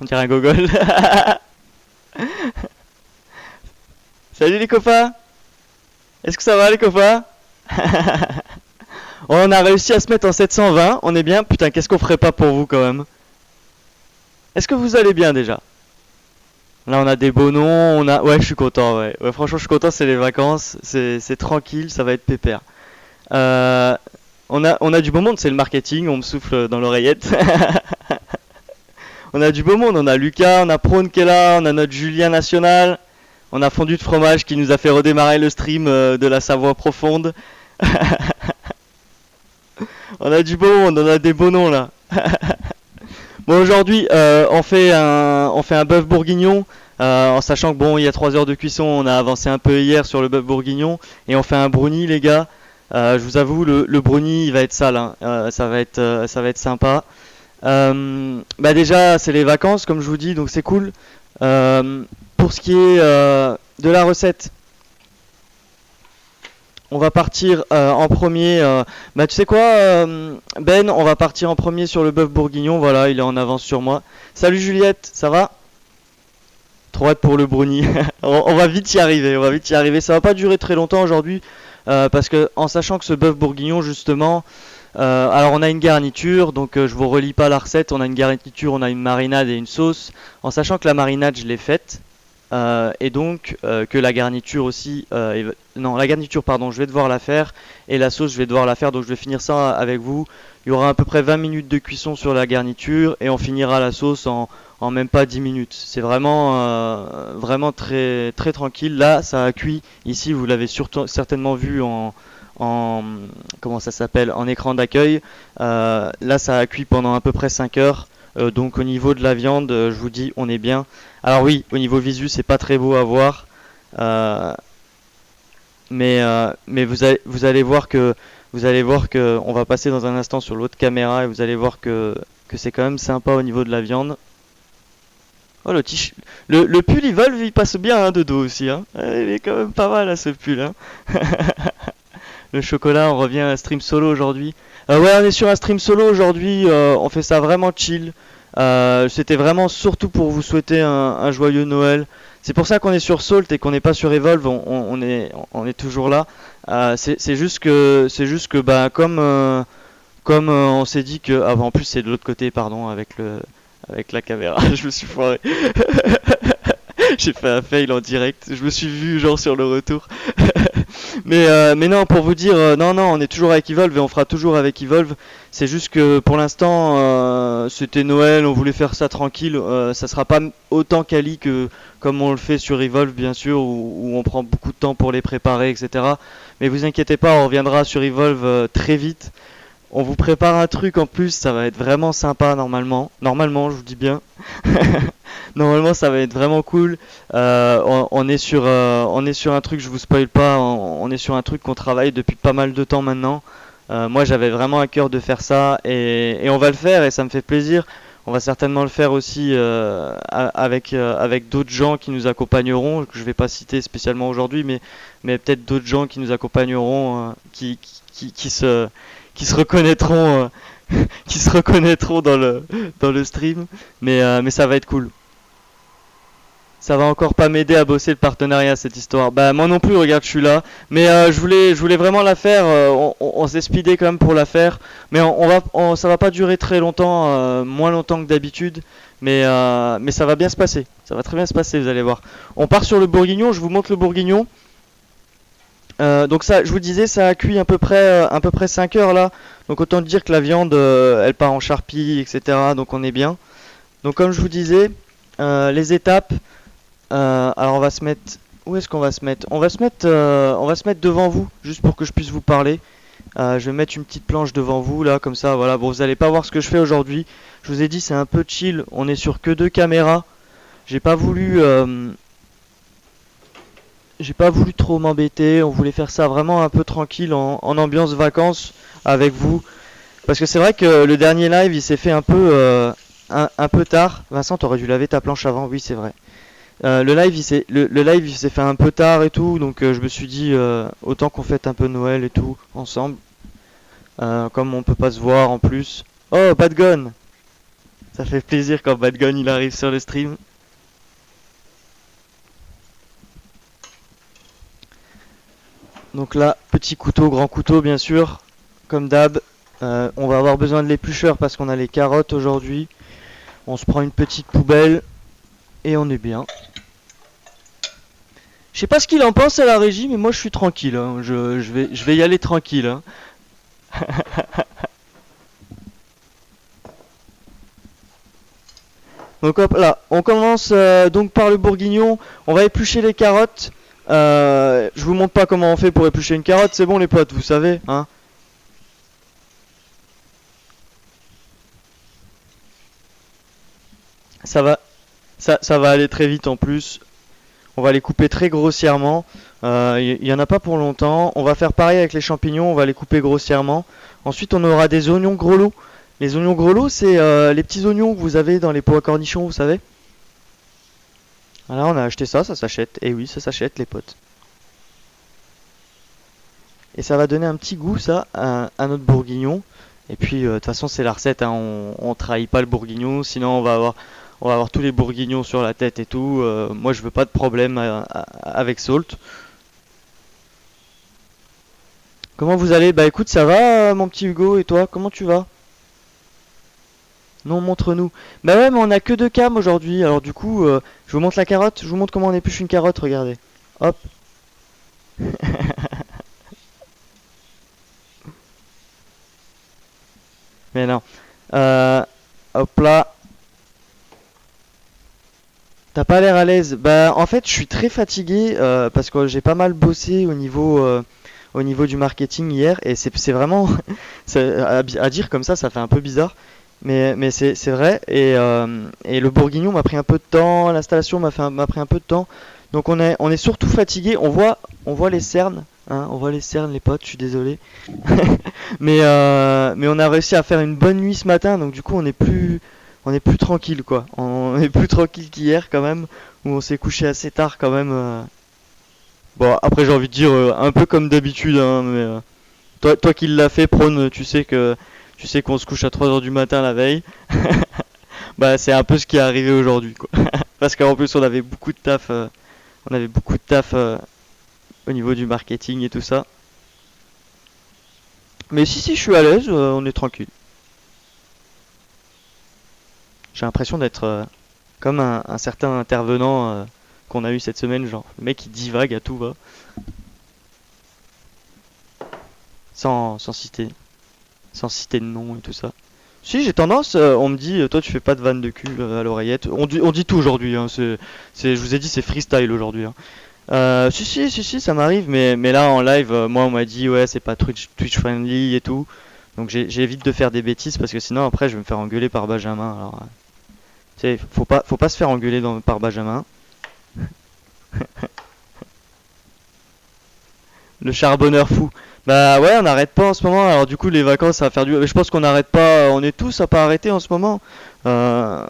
On dirait un gogol. Salut les copains. Est-ce que ça va les copains? On a réussi à se mettre en 720, on est bien. Putain, qu'est-ce qu'on ferait pas pour vous quand même? Est-ce que vous allez bien déjà? Là on a des beaux noms, on a... Ouais, je suis content, ouais. Ouais, franchement je suis content, c'est les vacances, c'est tranquille, ça va être pépère. Euh, on a du beau monde, c'est le marketing, on me souffle dans l'oreillette. On a du beau monde, on a Lucas, on a Prone qui est là, on a notre Julien National, on a Fondu de fromage qui nous a fait redémarrer le stream de la Savoie profonde. On a du beau monde, on a des beaux noms là. Bon, aujourd'hui, on fait un bœuf bourguignon, en sachant que bon, il y a 3 heures de cuisson, on a avancé un peu hier sur le bœuf bourguignon, et on fait un brownie, les gars. Je vous avoue, le brownie, il va être sale, hein. Ça va être sympa. Bah déjà, c'est les vacances, comme je vous dis, donc c'est cool. Pour ce qui est de la recette, on va partir en premier. Bah tu sais quoi, Ben, on va partir en premier sur le bœuf bourguignon. Voilà, il est en avance sur moi. Salut Juliette, ça va? Trop hâte pour le brownie. On va vite y arriver, on va vite y arriver. Ça va pas durer très longtemps aujourd'hui, parce que en sachant que ce bœuf bourguignon justement, alors on a une garniture, donc je vous relis pas la recette. On a une garniture, on a une marinade et une sauce. En sachant que la marinade je l'ai faite. Et donc que la garniture aussi, non la garniture pardon, je vais devoir la faire, et la sauce je vais devoir la faire, donc je vais finir ça avec vous. Il y aura à peu près 20 minutes de cuisson sur la garniture et on finira la sauce en même pas 10 minutes. C'est vraiment très, très tranquille. Là ça a cuit, ici vous l'avez certainement vu en comment ça s'appelle, en écran d'accueil. Là ça a cuit pendant à peu près 5 heures. Donc au niveau de la viande, je vous dis, on est bien. Alors oui, au niveau visu, c'est pas très beau à voir, euh, mais vous allez voir que on va passer dans un instant sur l'autre caméra et vous allez voir que c'est quand même sympa au niveau de la viande. Oh le pull Evolve il passe bien hein, de dos aussi hein. Il est quand même pas mal à ce pull hein. Le chocolat, on revient à un stream solo aujourd'hui. Ouais, on est sur un stream solo aujourd'hui, on fait ça vraiment chill. C'était vraiment surtout pour vous souhaiter un joyeux Noël. C'est pour ça qu'on est sur Salt et qu'on n'est pas sur Evolve, on est toujours là. C'est juste que bah, comme on s'est dit que... Ah bah, en plus c'est de l'autre côté, pardon, avec la caméra, je me suis foiré. J'ai fait un fail en direct, je me suis vu genre sur le retour. Mais non, pour vous dire, non, non, on est toujours avec Evolve et on fera toujours avec Evolve. C'est juste que pour l'instant, c'était Noël, on voulait faire ça tranquille. Ça sera pas autant quali que comme on le fait sur Evolve, bien sûr, où on prend beaucoup de temps pour les préparer, etc. Mais vous inquiétez pas, on reviendra sur Evolve très vite. On vous prépare un truc en plus, ça va être vraiment sympa normalement. Normalement, je vous dis bien. Normalement, ça va être vraiment cool. On est sur un truc, je vous spoil pas, on est sur un truc qu'on travaille depuis pas mal de temps maintenant. Moi, j'avais vraiment à cœur de faire ça et on va le faire et ça me fait plaisir. On va certainement le faire aussi avec d'autres gens qui nous accompagneront, que je vais pas citer spécialement aujourd'hui, mais peut-être d'autres gens qui nous accompagneront, qui se reconnaîtront, qui se reconnaîtront dans le stream. Mais ça va être cool. Ça va encore pas m'aider à bosser le partenariat cette histoire. Bah moi non plus, regarde, je suis là. Mais je voulais vraiment la faire. On s'est speedé quand même pour la faire. Mais ça va pas durer très longtemps, moins longtemps que d'habitude. Mais ça va bien se passer. Ça va très bien se passer, vous allez voir. On part sur le bourguignon. Je vous montre le bourguignon. Donc ça, je vous disais, ça a cuit à peu près 5 heures là. Donc autant dire que la viande, elle part en charpie, etc. Donc on est bien. Donc comme je vous disais, les étapes. Alors on va se mettre... Où est-ce qu'on va se mettre? On va se mettre devant vous, juste pour que je puisse vous parler. Je vais mettre une petite planche devant vous, là, comme ça, voilà. Bon, vous allez pas voir ce que je fais aujourd'hui. Je vous ai dit, c'est un peu chill. On est sur que 2 caméras. J'ai pas voulu... J'ai pas voulu trop m'embêter. On voulait faire ça vraiment un peu tranquille, en ambiance vacances, avec vous. Parce que c'est vrai que le dernier live, il s'est fait un peu tard. Vincent, t'aurais dû laver ta planche avant, oui, c'est vrai. Le live il s'est fait un peu tard et tout, donc je me suis dit autant qu'on fête un peu Noël et tout ensemble, comme on peut pas se voir en plus. Oh, Bad Gun. Ça fait plaisir quand Bad Gun il arrive sur le stream. Donc là, petit couteau, grand couteau bien sûr, comme d'hab. On va avoir besoin de l'éplucheur parce qu'on a les carottes aujourd'hui. On se prend une petite poubelle et on est bien. Je sais pas ce qu'il en pense à la régie, mais moi je suis tranquille. Hein. Je vais y aller tranquille. Hein. Donc hop là, on commence donc par le bourguignon. On va éplucher les carottes. Je vous montre pas comment on fait pour éplucher une carotte, c'est bon les potes, vous savez, hein. Ça va, ça va aller très vite en plus. On va les couper très grossièrement. Il y en a pas pour longtemps. On va faire pareil avec les champignons, on va les couper grossièrement. Ensuite, on aura des oignons grelots. Les oignons grelots, c'est les petits oignons que vous avez dans les pots à cornichons, vous savez. Voilà, on a acheté ça, ça s'achète. Et oui, ça s'achète les potes. Et ça va donner un petit goût, ça, à notre bourguignon. Et puis, de toute façon, c'est la recette, hein, on trahit pas le bourguignon, sinon on va avoir tous les bourguignons sur la tête et tout. Moi, je veux pas de problème avec Salt. Comment vous allez? Bah écoute, ça va, mon petit Hugo, et toi, comment tu vas? Non, montre-nous. Bah ouais, mais on a que deux cams aujourd'hui, alors du coup, je vous montre la carotte, je vous montre comment on épluche une carotte, regardez. Hop. Mais non. Euh, hop là. T'as pas l'air à l'aise. Bah en fait je suis très fatigué parce que j'ai pas mal bossé au niveau du marketing hier et c'est vraiment à dire comme ça fait un peu bizarre. Mais c'est vrai et le bourguignon m'a pris un peu de temps, l'installation m'a pris un peu de temps. Donc on est surtout fatigué, on voit les cernes, hein, on voit les cernes les potes, je suis désolé. Mais on a réussi à faire une bonne nuit ce matin donc du coup on est plus tranquille quoi. On est plus tranquille qu'hier quand même, où on s'est couché assez tard quand même. Bon après j'ai envie de dire un peu comme d'habitude, hein, mais toi qui l'as fait prône, tu sais qu'on se couche à 3 heures du matin la veille. Bah c'est un peu ce qui est arrivé aujourd'hui quoi. Parce qu'en plus on avait beaucoup de taf, au niveau du marketing et tout ça. Mais si je suis à l'aise, on est tranquille. J'ai l'impression d'être comme un certain intervenant qu'on a eu cette semaine, genre le mec qui divague à tout va, sans citer, sans citer de nom et tout ça. Si j'ai tendance, on me dit, toi tu fais pas de vanne de cul à l'oreillette. On dit tout aujourd'hui, hein, je vous ai dit c'est freestyle aujourd'hui. Hein. Si, ça m'arrive, mais là en live, moi on m'a dit ouais c'est pas Twitch friendly et tout. Donc j'évite de faire des bêtises parce que sinon après je vais me faire engueuler par Benjamin. Alors, tu sais, faut pas se faire engueuler par Benjamin. Le charbonneur fou. Bah ouais, on n'arrête pas en ce moment. Alors du coup, les vacances, ça va faire du. Je pense qu'on n'arrête pas. On est tous à pas arrêter en ce moment. Euh,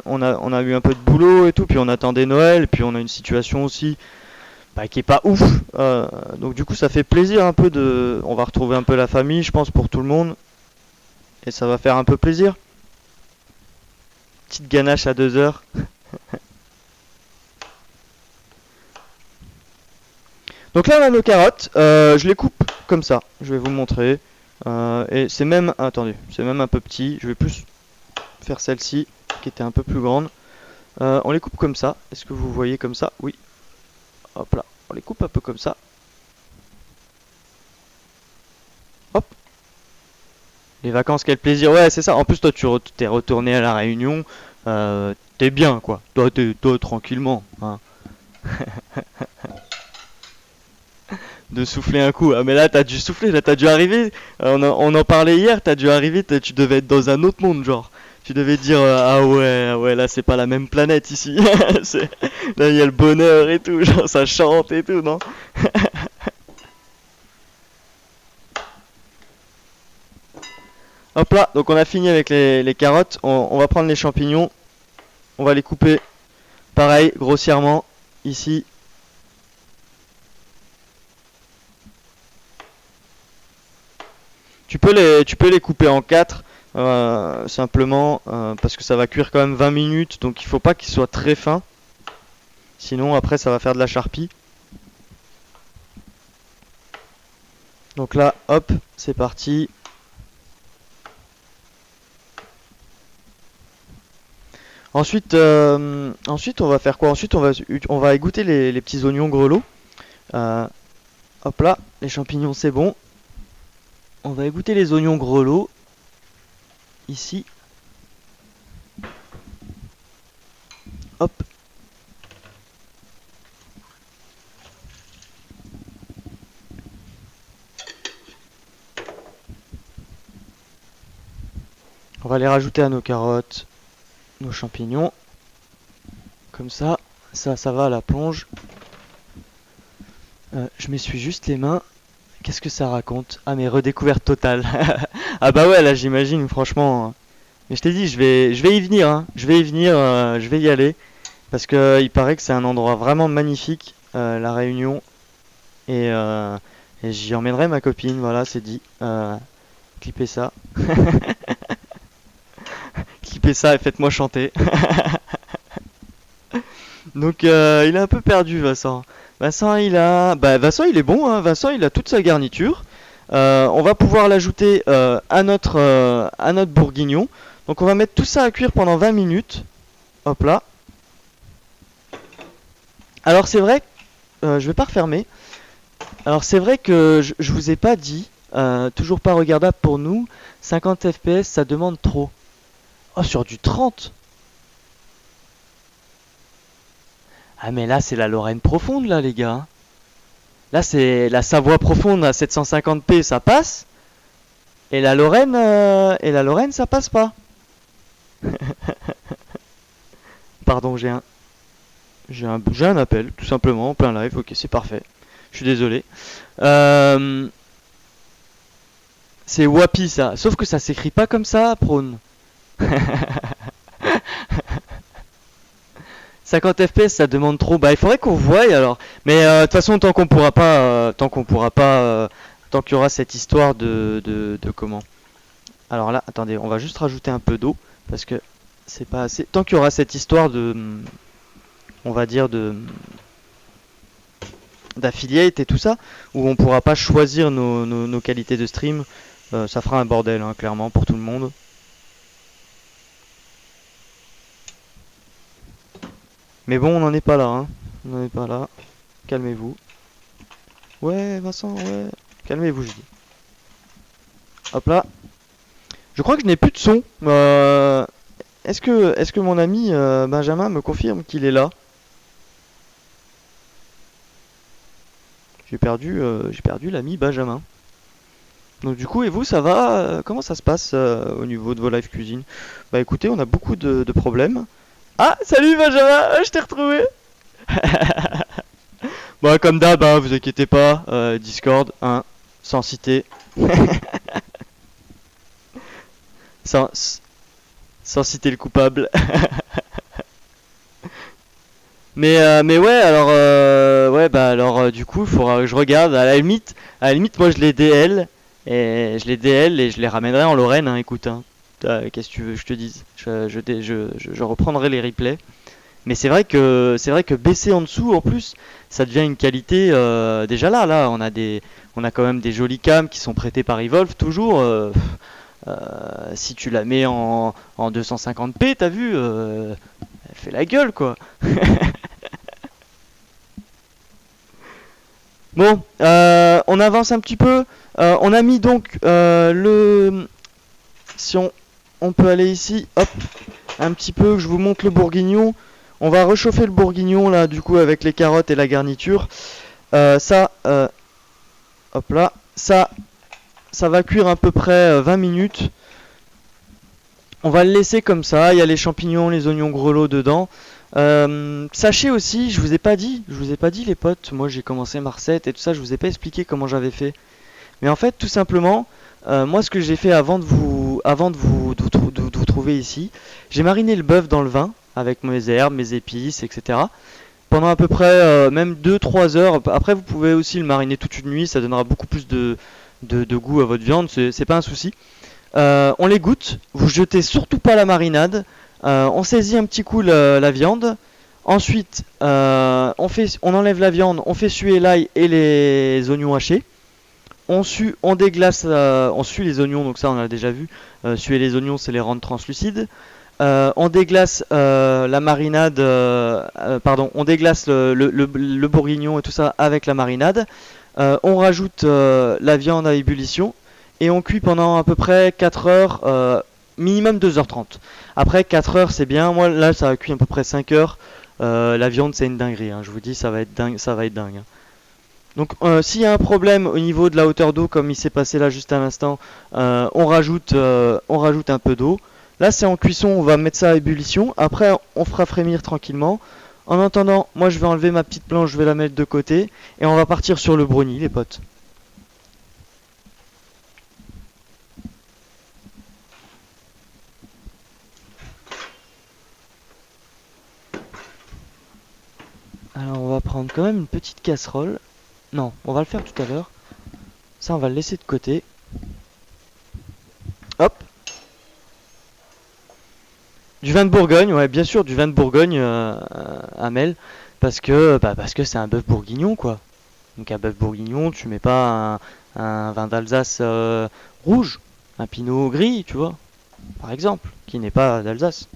on a eu un peu de boulot et tout, puis on attendait Noël, puis on a une situation aussi bah, qui est pas ouf. Donc du coup, ça fait plaisir un peu de. On va retrouver un peu la famille, je pense, pour tout le monde, et ça va faire un peu plaisir. Petite ganache à 2 heures. Donc là on a nos carottes, je les coupe comme ça, je vais vous montrer. Et c'est même, attendez, c'est même un peu petit, je vais plus faire celle-ci qui était un peu plus grande. On les coupe comme ça, est-ce que vous voyez comme ça? Oui. Hop là, on les coupe un peu comme ça. Hop. Les vacances, quel plaisir, ouais c'est ça. En plus toi tu t'es retourné à la Réunion, t'es bien quoi, toi tranquillement. Hein. De souffler un coup. Ah mais là t'as dû souffler, là t'as dû arriver. On en parlait hier, t'as dû arriver, tu devais être dans un autre monde genre. Tu devais dire ah ouais là c'est pas la même planète ici. Là il y a le bonheur et tout, genre ça chante et tout, non? Hop là, donc on a fini avec les carottes, on va prendre les champignons, on va les couper pareil grossièrement ici. Tu peux les couper en 4. simplement parce que ça va cuire quand même 20 minutes, donc il faut pas qu'il soit très fin. Sinon après ça va faire de la charpie. Donc là, hop, c'est parti. Ensuite, ensuite on va faire quoi? Ensuite on va égoutter les petits oignons grelots. Hop là, les champignons c'est bon. On va égoutter les oignons grelots. Ici. Hop. On va les rajouter à nos carottes, nos champignons. Comme ça va à la plonge. Je m'essuie juste les mains. Qu'est-ce que ça raconte? Ah, mais redécouverte totale. Ah bah ouais, là j'imagine, franchement. Mais je t'ai dit, je vais y venir, hein. Je vais y venir, je vais y aller. Parce que il paraît que c'est un endroit vraiment magnifique, La Réunion. Et, et j'y emmènerai ma copine, voilà, c'est dit. Clippez ça. Clippez ça et faites-moi chanter. Donc il est un peu perdu, Vincent. Vincent Vincent il est bon, hein. Vincent il a toute sa garniture. On va pouvoir l'ajouter à notre bourguignon. Donc on va mettre tout ça à cuire pendant 20 minutes. Hop là. Alors c'est vrai, je vais pas refermer. Alors c'est vrai que je vous ai pas dit, toujours pas regardable pour nous, 50 fps ça demande trop. Oh, sur du 30. Ah mais là c'est la Lorraine profonde là les gars. Là c'est la Savoie profonde à 750p ça passe. Et la Lorraine ça passe pas. Pardon, j'ai un appel tout simplement en plein live. OK, c'est parfait. Je suis désolé. C'est Wapi ça, sauf que ça s'écrit pas comme ça, prône. 50 fps ça demande trop. Bah il faudrait qu'on voie alors. Mais de toute façon tant qu'on pourra pas tant qu'il y aura cette histoire de comment. Alors là, attendez, on va juste rajouter un peu d'eau parce que c'est pas assez. Tant qu'il y aura cette histoire de on va dire de d'affiliate et tout ça où on pourra pas choisir nos qualités de stream, ça fera un bordel hein, clairement pour tout le monde. Mais bon, on n'en est pas là, hein. On n'en est pas là. Calmez-vous. Ouais, Vincent, ouais. Calmez-vous, je dis. Hop là. Je crois que je n'ai plus de son. Est-ce que mon ami Benjamin me confirme qu'il est là? J'ai perdu l'ami Benjamin. Donc du coup, et vous, ça va? Comment ça se passe au niveau de vos live cuisine? Bah écoutez, on a beaucoup de problèmes. Ah, salut Benjamin, je t'ai retrouvé. Bon, comme d'hab, hein, vous inquiétez pas, Discord, hein, sans citer. sans citer le coupable. Mais ouais, alors, ouais, bah alors, du coup, il faudra que je regarde. À la limite, moi, je les DL et je les ramènerai en Lorraine. Hein, écoute, hein. Qu'est-ce que tu veux que je te dise? Je reprendrai les replays. Mais c'est vrai que baisser en dessous, en plus, ça devient une qualité. Déjà là, on a quand même des jolies cams qui sont prêtées par Evolve toujours. Si tu la mets en 250p, t'as vu, elle fait la gueule quoi. Bon, on avance un petit peu. On a mis donc si on peut aller ici, hop, un petit peu, je vous montre le bourguignon. On va réchauffer le bourguignon là, du coup, avec les carottes et la garniture. Hop là, ça va cuire à peu près 20 minutes. On va le laisser comme ça. Il y a les champignons, les oignons grelots dedans. Sachez aussi, je vous ai pas dit les potes. Moi, j'ai commencé ma recette et tout ça. Je vous ai pas expliqué comment j'avais fait. Mais en fait, tout simplement, moi, ce que j'ai fait avant de vous trouver ici, j'ai mariné le bœuf dans le vin avec mes herbes, mes épices, etc. Pendant à peu près même 2-3 heures. Après, vous pouvez aussi le mariner toute une nuit, ça donnera beaucoup plus de goût à votre viande, c'est pas un souci. On les goûte. Vous jetez surtout pas la marinade. On saisit un petit coup la viande. Ensuite, on enlève la viande, on fait suer l'ail et les oignons hachés. On déglace, on suit les oignons, donc ça on a déjà vu. Suer les oignons, c'est les rendre translucides. On déglace la marinade, on déglace le bourguignon et tout ça avec la marinade. On rajoute la viande à ébullition et on cuit pendant à peu près 4 heures, minimum 2h30. Après 4 heures c'est bien, moi là ça a cuit à peu près 5 heures. La viande c'est une dinguerie, hein. Je vous dis ça va être dingue, ça va être dingue. Donc s'il y a un problème au niveau de la hauteur d'eau comme il s'est passé là juste à l'instant, on rajoute un peu d'eau. Là c'est en cuisson, on va mettre ça à ébullition. Après on fera frémir tranquillement. En attendant, moi je vais enlever ma petite planche, je vais la mettre de côté. Et on va partir sur le brownie les potes. Alors on va prendre quand même une petite casserole. Non, on va le faire tout à l'heure. Ça on va le laisser de côté. Hop. Du vin de Bourgogne, ouais, bien sûr, du vin de Bourgogne, Amel, parce que c'est un bœuf bourguignon, quoi. Donc un bœuf bourguignon, tu mets pas un vin d'Alsace rouge, un pinot gris, tu vois, par exemple, qui n'est pas d'Alsace.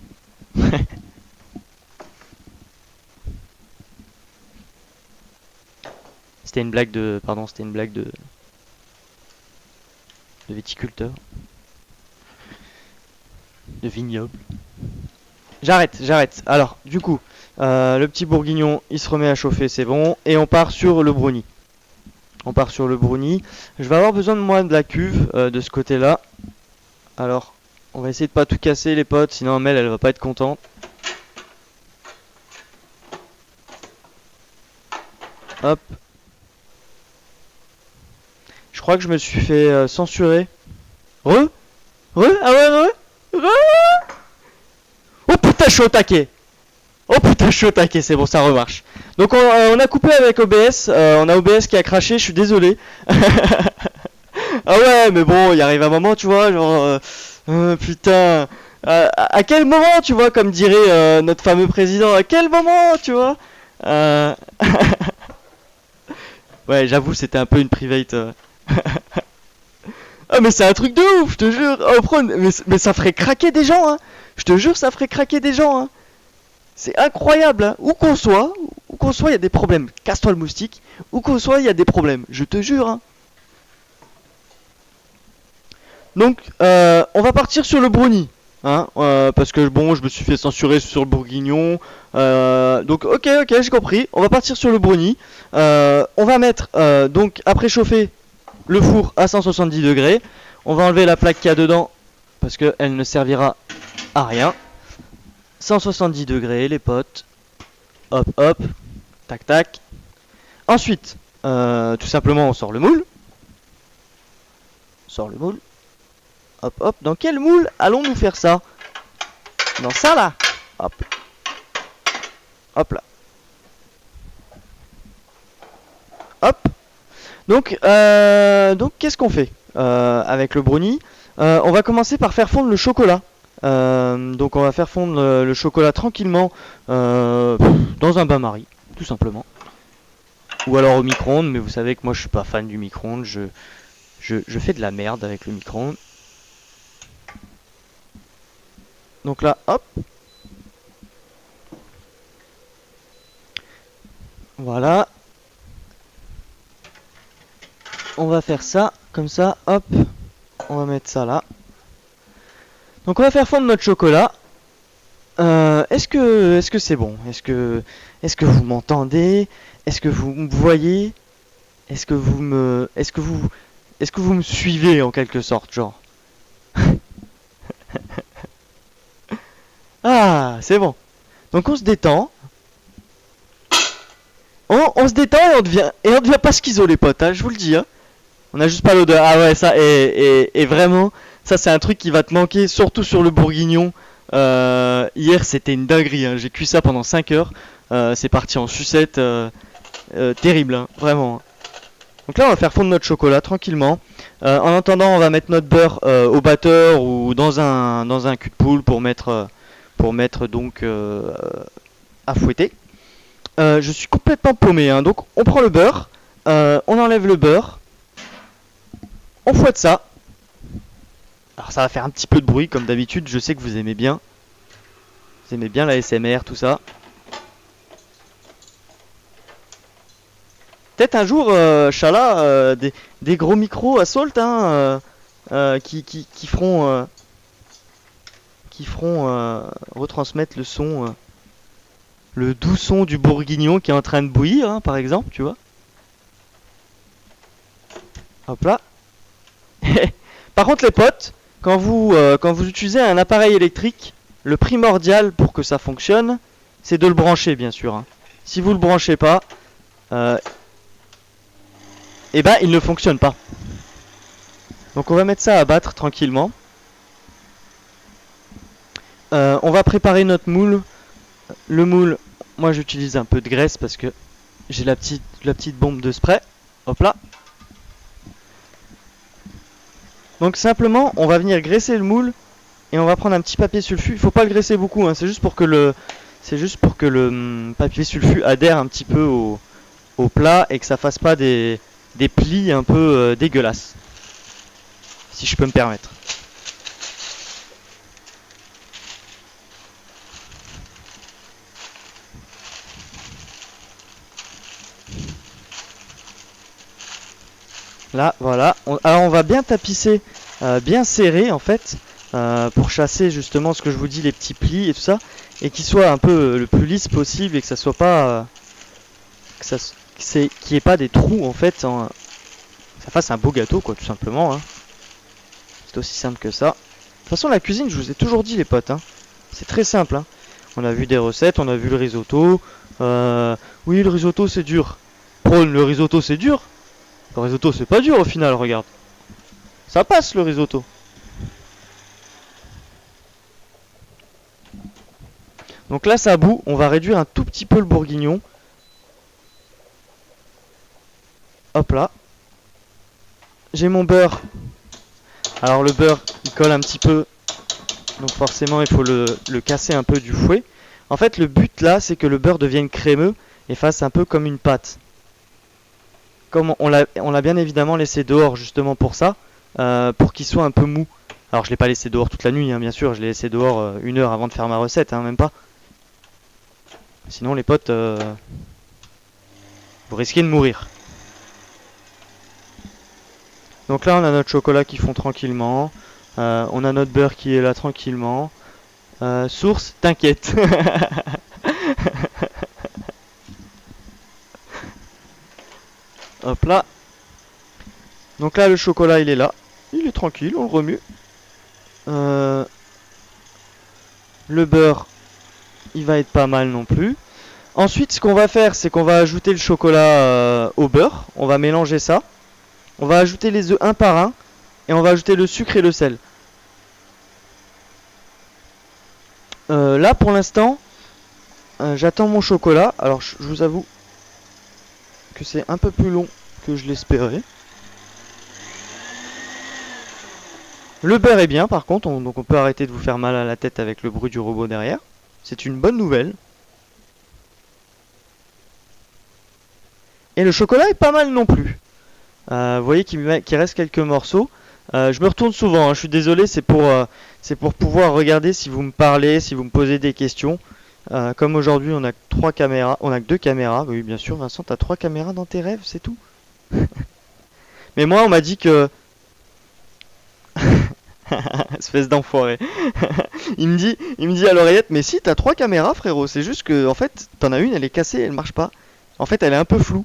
C'était une blague de, pardon, c'était une blague de viticulteur, de vignoble. J'arrête. Alors, du coup, le petit bourguignon, il se remet à chauffer, c'est bon. Et on part sur le brownie. Je vais avoir besoin de moi de la cuve de ce côté-là. Alors, on va essayer de pas tout casser, les potes, sinon Mel, elle va pas être contente. Hop. Je crois que je me suis fait censurer. Ah ouais. Oh putain, je suis au taquet. C'est bon, ça remarche. Donc on a coupé avec OBS, on a OBS qui a craché, je suis désolé. Ah ouais, mais bon, il arrive un moment, tu vois, genre... putain... à quel moment, tu vois, comme dirait notre fameux président, à quel moment, tu vois Ouais, j'avoue, c'était un peu une private. Ah mais c'est un truc de ouf, je te jure. Oh, mais ça ferait craquer des gens, hein. Je te jure, ça ferait craquer des gens, hein. C'est incroyable, hein. Où qu'on soit, il y a des problèmes. Casse-toi le moustique. Où qu'on soit, il y a des problèmes. Je te jure, hein. Donc, on va partir sur le brownie, hein, parce que bon, je me suis fait censurer sur le bourguignon. Donc, ok, j'ai compris. On va partir sur le brownie. On va mettre donc à préchauffer le four à 170 degrés. On va enlever la plaque qu'il y a dedans parce qu'elle ne servira à rien. 170 degrés, les potes. Hop, tac. Ensuite, tout simplement, on sort le moule. Hop. Dans quel moule allons-nous faire ça? Dans ça là. Hop là. Hop. Donc qu'est-ce qu'on fait avec le brownie? On va commencer par faire fondre le chocolat. Donc on va faire fondre le chocolat tranquillement dans un bain-marie, tout simplement. Ou alors au micro-ondes, mais vous savez que moi je suis pas fan du micro-ondes, je fais de la merde avec le micro-ondes. Donc là, hop. Voilà. On va faire ça, comme ça, hop. On va mettre ça là. Donc on va faire fondre notre chocolat. Est-ce que c'est bon? Est-ce que vous m'entendez? Est-ce que vous me voyez? Est-ce que vous me suivez en quelque sorte, genre? Ah, c'est bon. Donc on se détend. On se détend et on devient pas schizo les potes, hein, je vous le dis, hein. On a juste pas l'odeur. Ah ouais, ça et vraiment, ça c'est un truc qui va te manquer, surtout sur le bourguignon. Hier c'était une dinguerie, hein. J'ai cuit ça pendant 5 heures. C'est parti en sucette, terrible, hein, vraiment. Donc là on va faire fondre notre chocolat tranquillement. En attendant, on va mettre notre beurre au batteur ou dans un cul de poule pour mettre donc à fouetter. Je suis complètement paumé, hein. Donc on prend le beurre, on enlève le beurre, on fouette ça. Alors ça va faire un petit peu de bruit comme d'habitude, je sais que vous aimez bien. Vous aimez bien la SMR, tout ça. Peut-être un jour, Chala, des gros micros à Salt, hein, qui feront retransmettre le son, le doux son du bourguignon qui est en train de bouillir, hein, par exemple, tu vois. Hop là. Par contre, les potes, quand vous utilisez un appareil électrique, le primordial pour que ça fonctionne, c'est de le brancher, bien sûr, hein. Si vous le branchez pas, eh ben, il ne fonctionne pas. Donc on va mettre ça à battre tranquillement. On va préparer notre moule. Le moule, moi j'utilise un peu de graisse parce que j'ai la petite bombe de spray. Hop là. Donc simplement, on va venir graisser le moule et on va prendre un petit papier sulfu. Il faut pas le graisser beaucoup, hein, c'est juste pour que le papier sulfu adhère un petit peu au plat et que ça fasse pas des plis un peu dégueulasses. Si je peux me permettre. Là, voilà. Alors on va bien tapisser, bien serrer en fait, pour chasser justement ce que je vous dis, les petits plis et tout ça, et qu'il soit un peu le plus lisse possible et que ça soit pas, qu'il n'y ait pas des trous en fait, que ça fasse un beau gâteau quoi, tout simplement, hein. C'est aussi simple que ça. De toute façon, la cuisine, je vous ai toujours dit les potes, hein, c'est très simple, hein. On a vu des recettes, on a vu le risotto. Oui, le risotto c'est dur. Prône, le risotto c'est dur. Le risotto c'est pas dur au final, regarde. Ça passe le risotto. Donc là ça bout, on va réduire un tout petit peu le bourguignon. Hop là. J'ai mon beurre. Alors le beurre il colle un petit peu. Donc forcément il faut le casser un peu du fouet. En fait le but là c'est que le beurre devienne crémeux et fasse un peu comme une pâte. Comme on l'a bien évidemment laissé dehors justement pour ça, pour qu'il soit un peu mou. Alors je l'ai pas laissé dehors toute la nuit, hein, bien sûr, je l'ai laissé dehors 1 heure avant de faire ma recette, hein, même pas. Sinon les potes, vous risquez de mourir. Donc là on a notre chocolat qui fond tranquillement, on a notre beurre qui est là tranquillement. Source, t'inquiète. Hop là. Donc là le chocolat il est là. Il est tranquille, on le remue. Le beurre il va être pas mal non plus. Ensuite ce qu'on va faire c'est qu'on va ajouter le chocolat au beurre. On va mélanger ça. On va ajouter les œufs un par un. Et on va ajouter le sucre et le sel. Là pour l'instant j'attends mon chocolat. Alors je vous avoue que c'est un peu plus long que je l'espérais. Le beurre est bien par contre, donc on peut arrêter de vous faire mal à la tête avec le bruit du robot derrière. C'est une bonne nouvelle. Et le chocolat est pas mal non plus. Vous voyez qu'il reste quelques morceaux. Je me retourne souvent, hein, je suis désolé, c'est pour pouvoir regarder si vous me parlez, si vous me posez des questions. Comme aujourd'hui on a 3 caméras, on a que 2 caméras. Oui bien sûr Vincent, t'as 3 caméras dans tes rêves, c'est tout. Mais moi on m'a dit que... Espèce d'enfoiré. il me dit à l'oreillette, mais si t'as 3 caméras frérot, c'est juste que en fait t'en as une, elle est cassée, elle marche pas. En fait elle est un peu floue.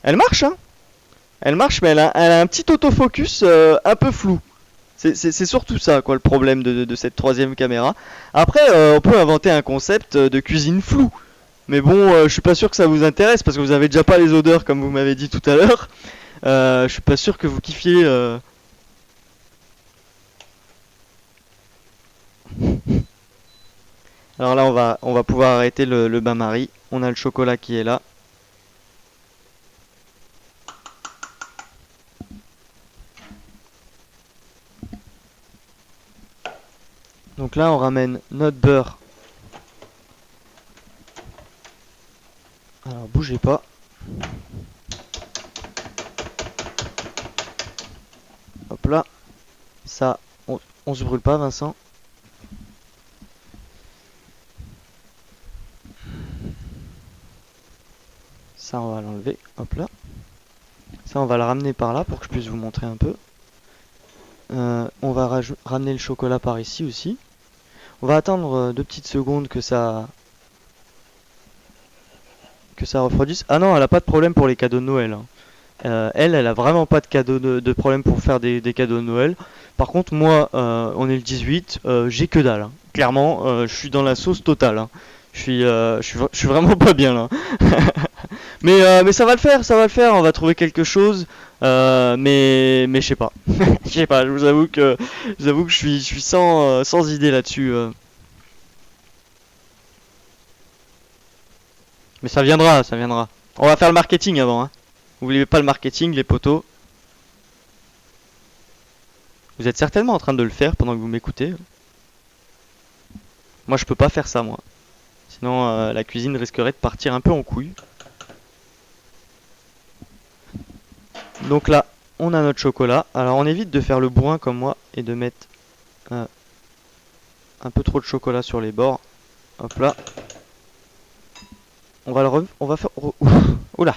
Elle marche hein. Elle marche mais elle a un petit autofocus un peu flou. C'est surtout ça quoi le problème de cette 3ème caméra. Après on peut inventer un concept de cuisine floue. Mais bon je suis pas sûr que ça vous intéresse parce que vous avez déjà pas les odeurs comme vous m'avez dit tout à l'heure. Je suis pas sûr que vous kiffiez... Alors là on va pouvoir arrêter le bain-marie. On a le chocolat qui est là. Donc là, on ramène notre beurre. Alors, bougez pas. Hop là. Ça, on se brûle pas, Vincent. Ça, on va l'enlever. Hop là. Ça, on va le ramener par là pour que je puisse vous montrer un peu. On va ramener le chocolat par ici aussi. On va attendre 2 petites secondes que ça refroidisse. Ah non, elle a pas de problème pour les cadeaux de Noël, hein. Elle a vraiment pas de de problème pour faire des cadeaux de Noël. Par contre, moi, on est le 18, j'ai que dalle, hein. Clairement, je suis dans la sauce totale, hein. Je suis vraiment pas bien là. Mais ça va le faire, ça va le faire. On va trouver quelque chose. Mais je sais pas. Je sais pas. Je vous avoue que je suis sans idée là-dessus. Mais ça viendra, ça viendra. On va faire le marketing avant, hein. N'oubliez pas le marketing, les potos. Vous êtes certainement en train de le faire pendant que vous m'écoutez. Moi, je peux pas faire ça, moi. Sinon, la cuisine risquerait de partir un peu en couille. Donc là, on a notre chocolat. Alors, on évite de faire le bourrin comme moi et de mettre un peu trop de chocolat sur les bords. Hop là. On va faire... Oula.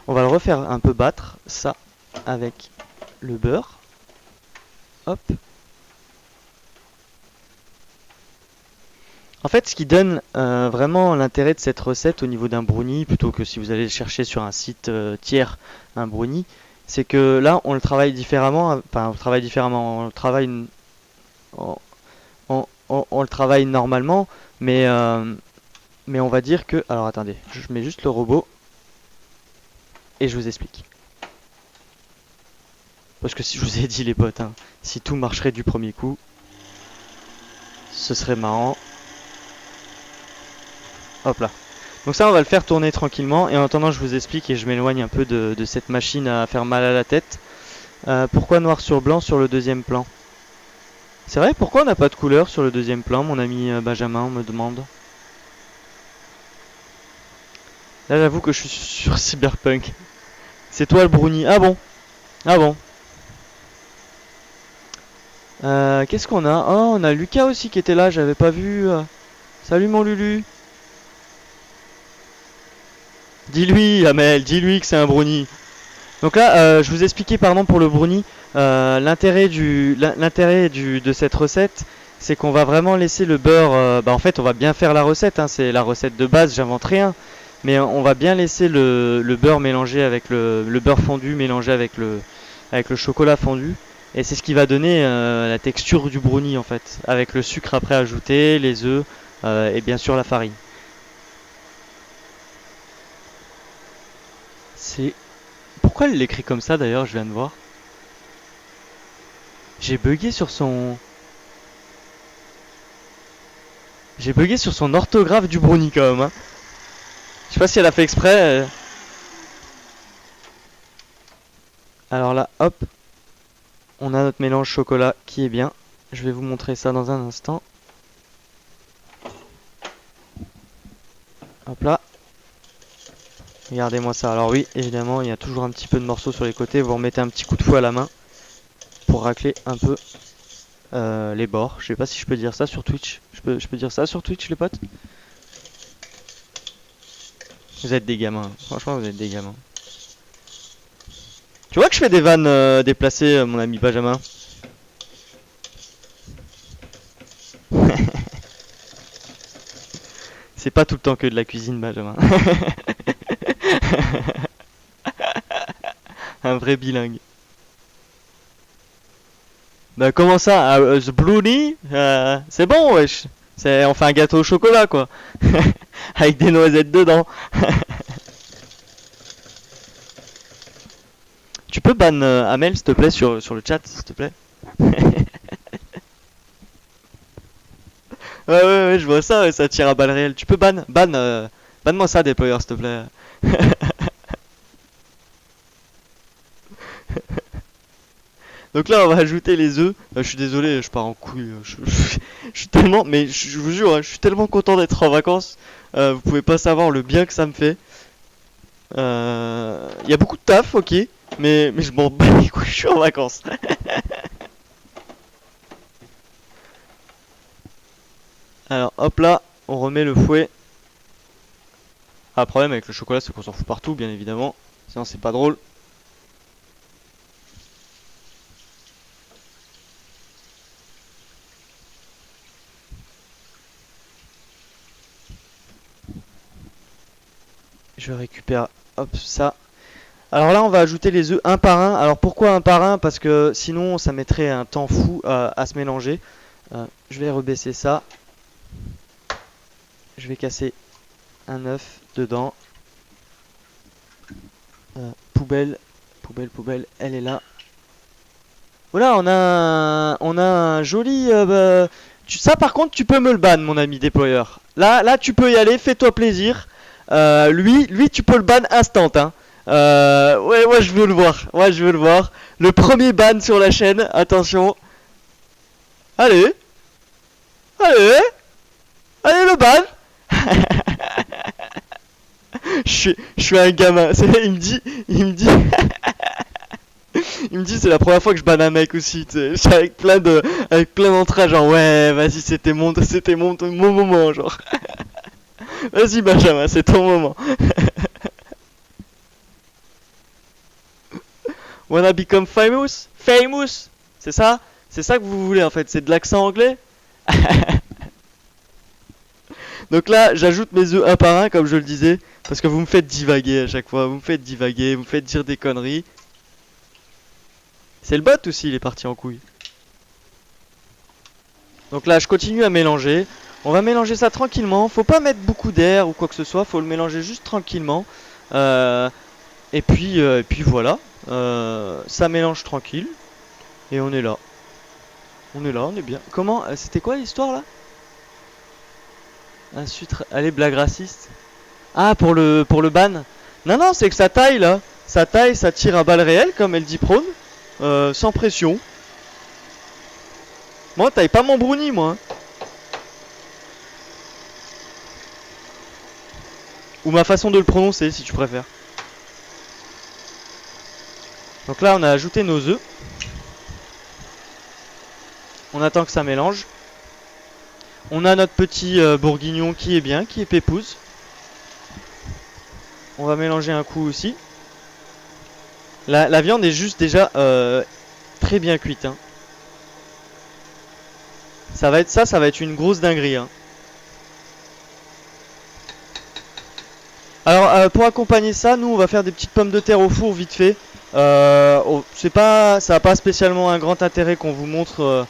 On va le refaire un peu battre, ça, avec le beurre. Hop. En fait, ce qui donne vraiment l'intérêt de cette recette au niveau d'un brownie, plutôt que si vous allez chercher sur un site tiers un brownie, c'est que là, on le travaille différemment. Enfin, on le travaille différemment. On le travaille, on le travaille normalement, mais on va dire que... Alors, attendez, je mets juste le robot et je vous explique. Parce que si je vous ai dit les potes, hein, si tout marcherait du premier coup, ce serait marrant. Hop là. Donc ça, on va le faire tourner tranquillement. Et en attendant, je vous explique et je m'éloigne un peu de cette machine à faire mal à la tête. Pourquoi noir sur blanc sur le deuxième plan? C'est vrai, pourquoi on n'a pas de couleur sur le deuxième plan, mon ami Benjamin, on me demande. Là, j'avoue que je suis sur Cyberpunk. C'est toi le brownie. Ah bon? Ah bon? Qu'est-ce qu'on a? Oh, on a Lucas aussi qui était là, j'avais pas vu. Salut mon Lulu. Dis-lui, Amel, dis-lui que c'est un brownie. Donc là, je vous expliquais, pardon pour le brownie, l'intérêt de cette recette, c'est qu'on va vraiment laisser le beurre. En fait, on va bien faire la recette, hein, c'est la recette de base, j'invente rien. Mais on va bien laisser le beurre mélangé avec le beurre fondu mélangé avec le chocolat fondu. Et c'est ce qui va donner la texture du brownie en fait, avec le sucre après ajouté, les œufs et bien sûr la farine. C'est... Pourquoi elle l'écrit comme ça d'ailleurs, je viens de voir. J'ai bugué sur son... J'ai bugué sur son orthographe du brownie quand même, hein. Je sais pas si elle a fait exprès. Alors là, hop. On a notre mélange chocolat qui est bien. Je vais vous montrer ça dans un instant. Hop là. Regardez-moi ça. Alors oui, évidemment, il y a toujours un petit peu de morceaux sur les côtés. Vous remettez un petit coup de fouet à la main pour racler un peu les bords. Je sais pas si je peux dire ça sur Twitch. Je peux dire ça sur Twitch, les potes? Vous êtes des gamins. Franchement, vous êtes des gamins. Tu vois que je fais des vannes déplacées, mon ami Benjamin? C'est pas tout le temps que de la cuisine, Benjamin. Un vrai bilingue. Bah comment ça? The brownie? C'est bon, wesh. On fait un gâteau au chocolat, quoi. Avec des noisettes dedans. Tu peux ban Amel, s'il te plaît, sur le chat, s'il te plaît? Ouais, je vois ça, ouais, ça tire à balles réelles. Tu peux ban-moi ça, déployeur, s'il te plaît. Donc là, on va ajouter les œufs. Je suis désolé, je pars en couille. Je suis tellement, mais je vous jure, hein, je suis tellement content d'être en vacances. Vous pouvez pas savoir le bien que ça me fait. Il y a beaucoup de taf, ok, mais je m'en bats les couilles, je suis en vacances. Alors hop là, on remet le fouet. Ah, le problème avec le chocolat, c'est qu'on s'en fout partout, bien évidemment. Sinon, c'est pas drôle. Je récupère, hop, ça. Alors là, on va ajouter les œufs un par un. Alors pourquoi un par un? Parce que sinon, ça mettrait un temps fou à se mélanger. Je vais rebaisser ça. Je vais casser un œuf dedans. Poubelle, poubelle, elle est là. Voilà, on a un joli. Ça, par contre, tu peux me le ban, mon ami déployeur. Là, tu peux y aller, fais-toi plaisir. Lui, tu peux le ban instant, hein. Ouais, moi, je veux le voir. Ouais, je veux le voir. Le premier ban sur la chaîne. Attention. Allez, allez, allez le ban. Je suis un gamin. Il me dit. Il me dit c'est la première fois que je banne un mec aussi, tu sais, avec plein d'entrailles, genre ouais, vas-y, mon moment, genre. Vas-y Benjamin, c'est ton moment. Wanna become famous? Famous? C'est ça? C'est ça que vous voulez en fait, c'est de l'accent anglais? Donc là, j'ajoute mes œufs un par un, comme je le disais, parce que vous me faites divaguer à chaque fois, vous me faites divaguer, vous me faites dire des conneries. C'est le bot aussi, il est parti en couille. Donc là, je continue à mélanger. On va mélanger ça tranquillement. Faut pas mettre beaucoup d'air ou quoi que ce soit. Faut le mélanger juste tranquillement. Et puis voilà. Ça mélange tranquille. Et on est là. On est là, on est bien. Comment? C'était quoi l'histoire là? Allez, blague raciste. Ah, pour le ban. Non, non, c'est que ça taille là. Ça taille, ça tire à balles réelles, comme elle dit prône. Sans pression. Moi, taille pas mon brownie, moi. Ou ma façon de le prononcer, si tu préfères. Donc là, on a ajouté nos œufs. On attend que ça mélange. On a notre petit bourguignon qui est bien, qui est pépouze. On va mélanger un coup aussi. La viande est juste déjà très bien cuite. Hein. Ça va être une grosse dinguerie. Hein. Alors pour accompagner ça, nous on va faire des petites pommes de terre au four vite fait. Ça n'a pas spécialement un grand intérêt qu'on vous montre,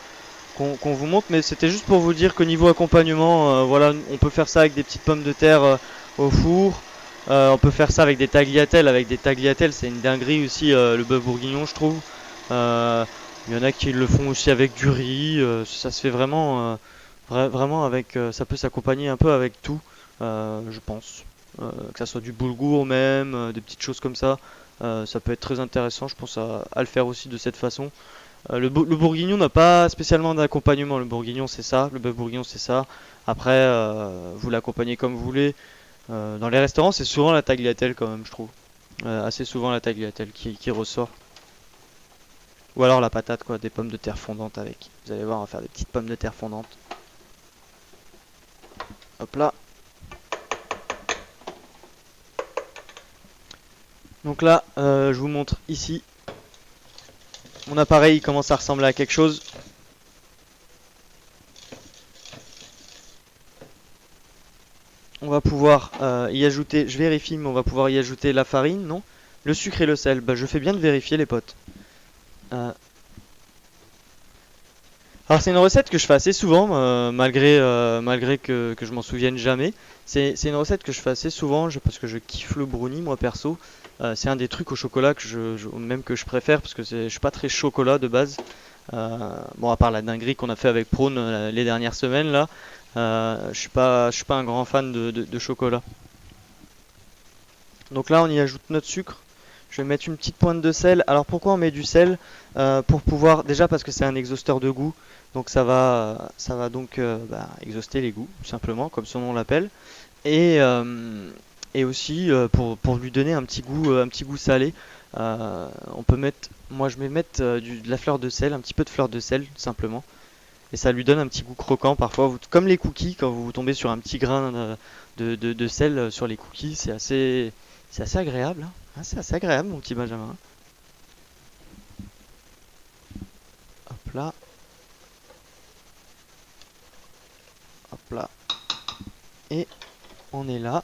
mais c'était juste pour vous dire qu'au niveau accompagnement, voilà, on peut faire ça avec des petites pommes de terre au four. On peut faire ça avec des tagliatelles. Avec des tagliatelles, c'est une dinguerie aussi, le bœuf bourguignon, je trouve. Il y en a qui le font aussi avec du riz. Ça se fait vraiment, vraiment avec. Ça peut s'accompagner un peu avec tout, je pense. Que ça soit du boulgour même, des petites choses comme ça. Ça peut être très intéressant, je pense à le faire aussi de cette façon. Le bourguignon n'a pas spécialement d'accompagnement. Le bourguignon c'est ça, le bœuf bourguignon c'est ça. Après, vous l'accompagnez comme vous voulez. Dans les restaurants, c'est souvent la tagliatelle quand même, je trouve. Assez souvent la tagliatelle qui ressort. Ou alors la patate, quoi, des pommes de terre fondantes avec. Vous allez voir, on va faire des petites pommes de terre fondantes. Hop là. Donc là, je vous montre ici. Mon appareil commence à ressembler à quelque chose. On va pouvoir y ajouter, je vérifie, mais on va pouvoir y ajouter la farine, non? Le sucre et le sel. Bah, je fais bien de vérifier, les potes. Alors c'est une recette que je fais assez souvent, malgré que je m'en souvienne jamais. C'est une recette que je fais assez souvent parce que je kiffe le brownie, moi perso. C'est un des trucs au chocolat même que je préfère parce que je suis pas très chocolat de base. Bon, à part la dinguerie qu'on a fait avec Prône les dernières semaines là, je suis pas un grand fan de chocolat. Donc là on y ajoute notre sucre. Je vais mettre une petite pointe de sel. Alors pourquoi on met du sel? Pour pouvoir, déjà parce que c'est un exhausteur de goût, donc ça va donc exhauster les goûts, tout simplement, comme son nom l'appelle. Et, euh, et aussi pour lui donner un petit goût salé. On peut mettre, moi je vais mettre de la fleur de sel, un petit peu de fleur de sel, tout simplement. Et ça lui donne un petit goût croquant parfois, comme les cookies, quand vous tombez sur un petit grain de sel sur les cookies, c'est assez agréable, hein. Ah, c'est assez agréable, mon petit Benjamin. Hop là, hop là. Et on est là.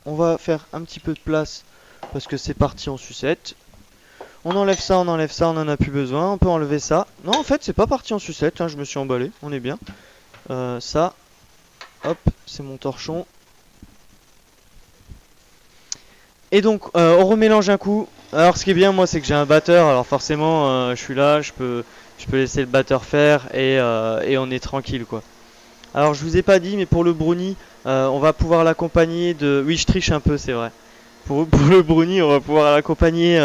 On va faire un petit peu de place parce que c'est parti en sucette. On enlève ça, on enlève ça, on en a plus besoin. On peut enlever ça. Non, en fait, c'est pas parti en sucette, hein, je me suis emballé, on est bien. Ça, hop, c'est mon torchon. Et donc, on remélange un coup. Alors, ce qui est bien, moi, c'est que j'ai un batteur. Alors, forcément, je suis là, je peux laisser le batteur faire et on est tranquille, quoi. Alors, je vous ai pas dit, mais pour le brownie, on va pouvoir l'accompagner de. Oui, je triche un peu, c'est vrai. Pour le brownie, on va pouvoir l'accompagner.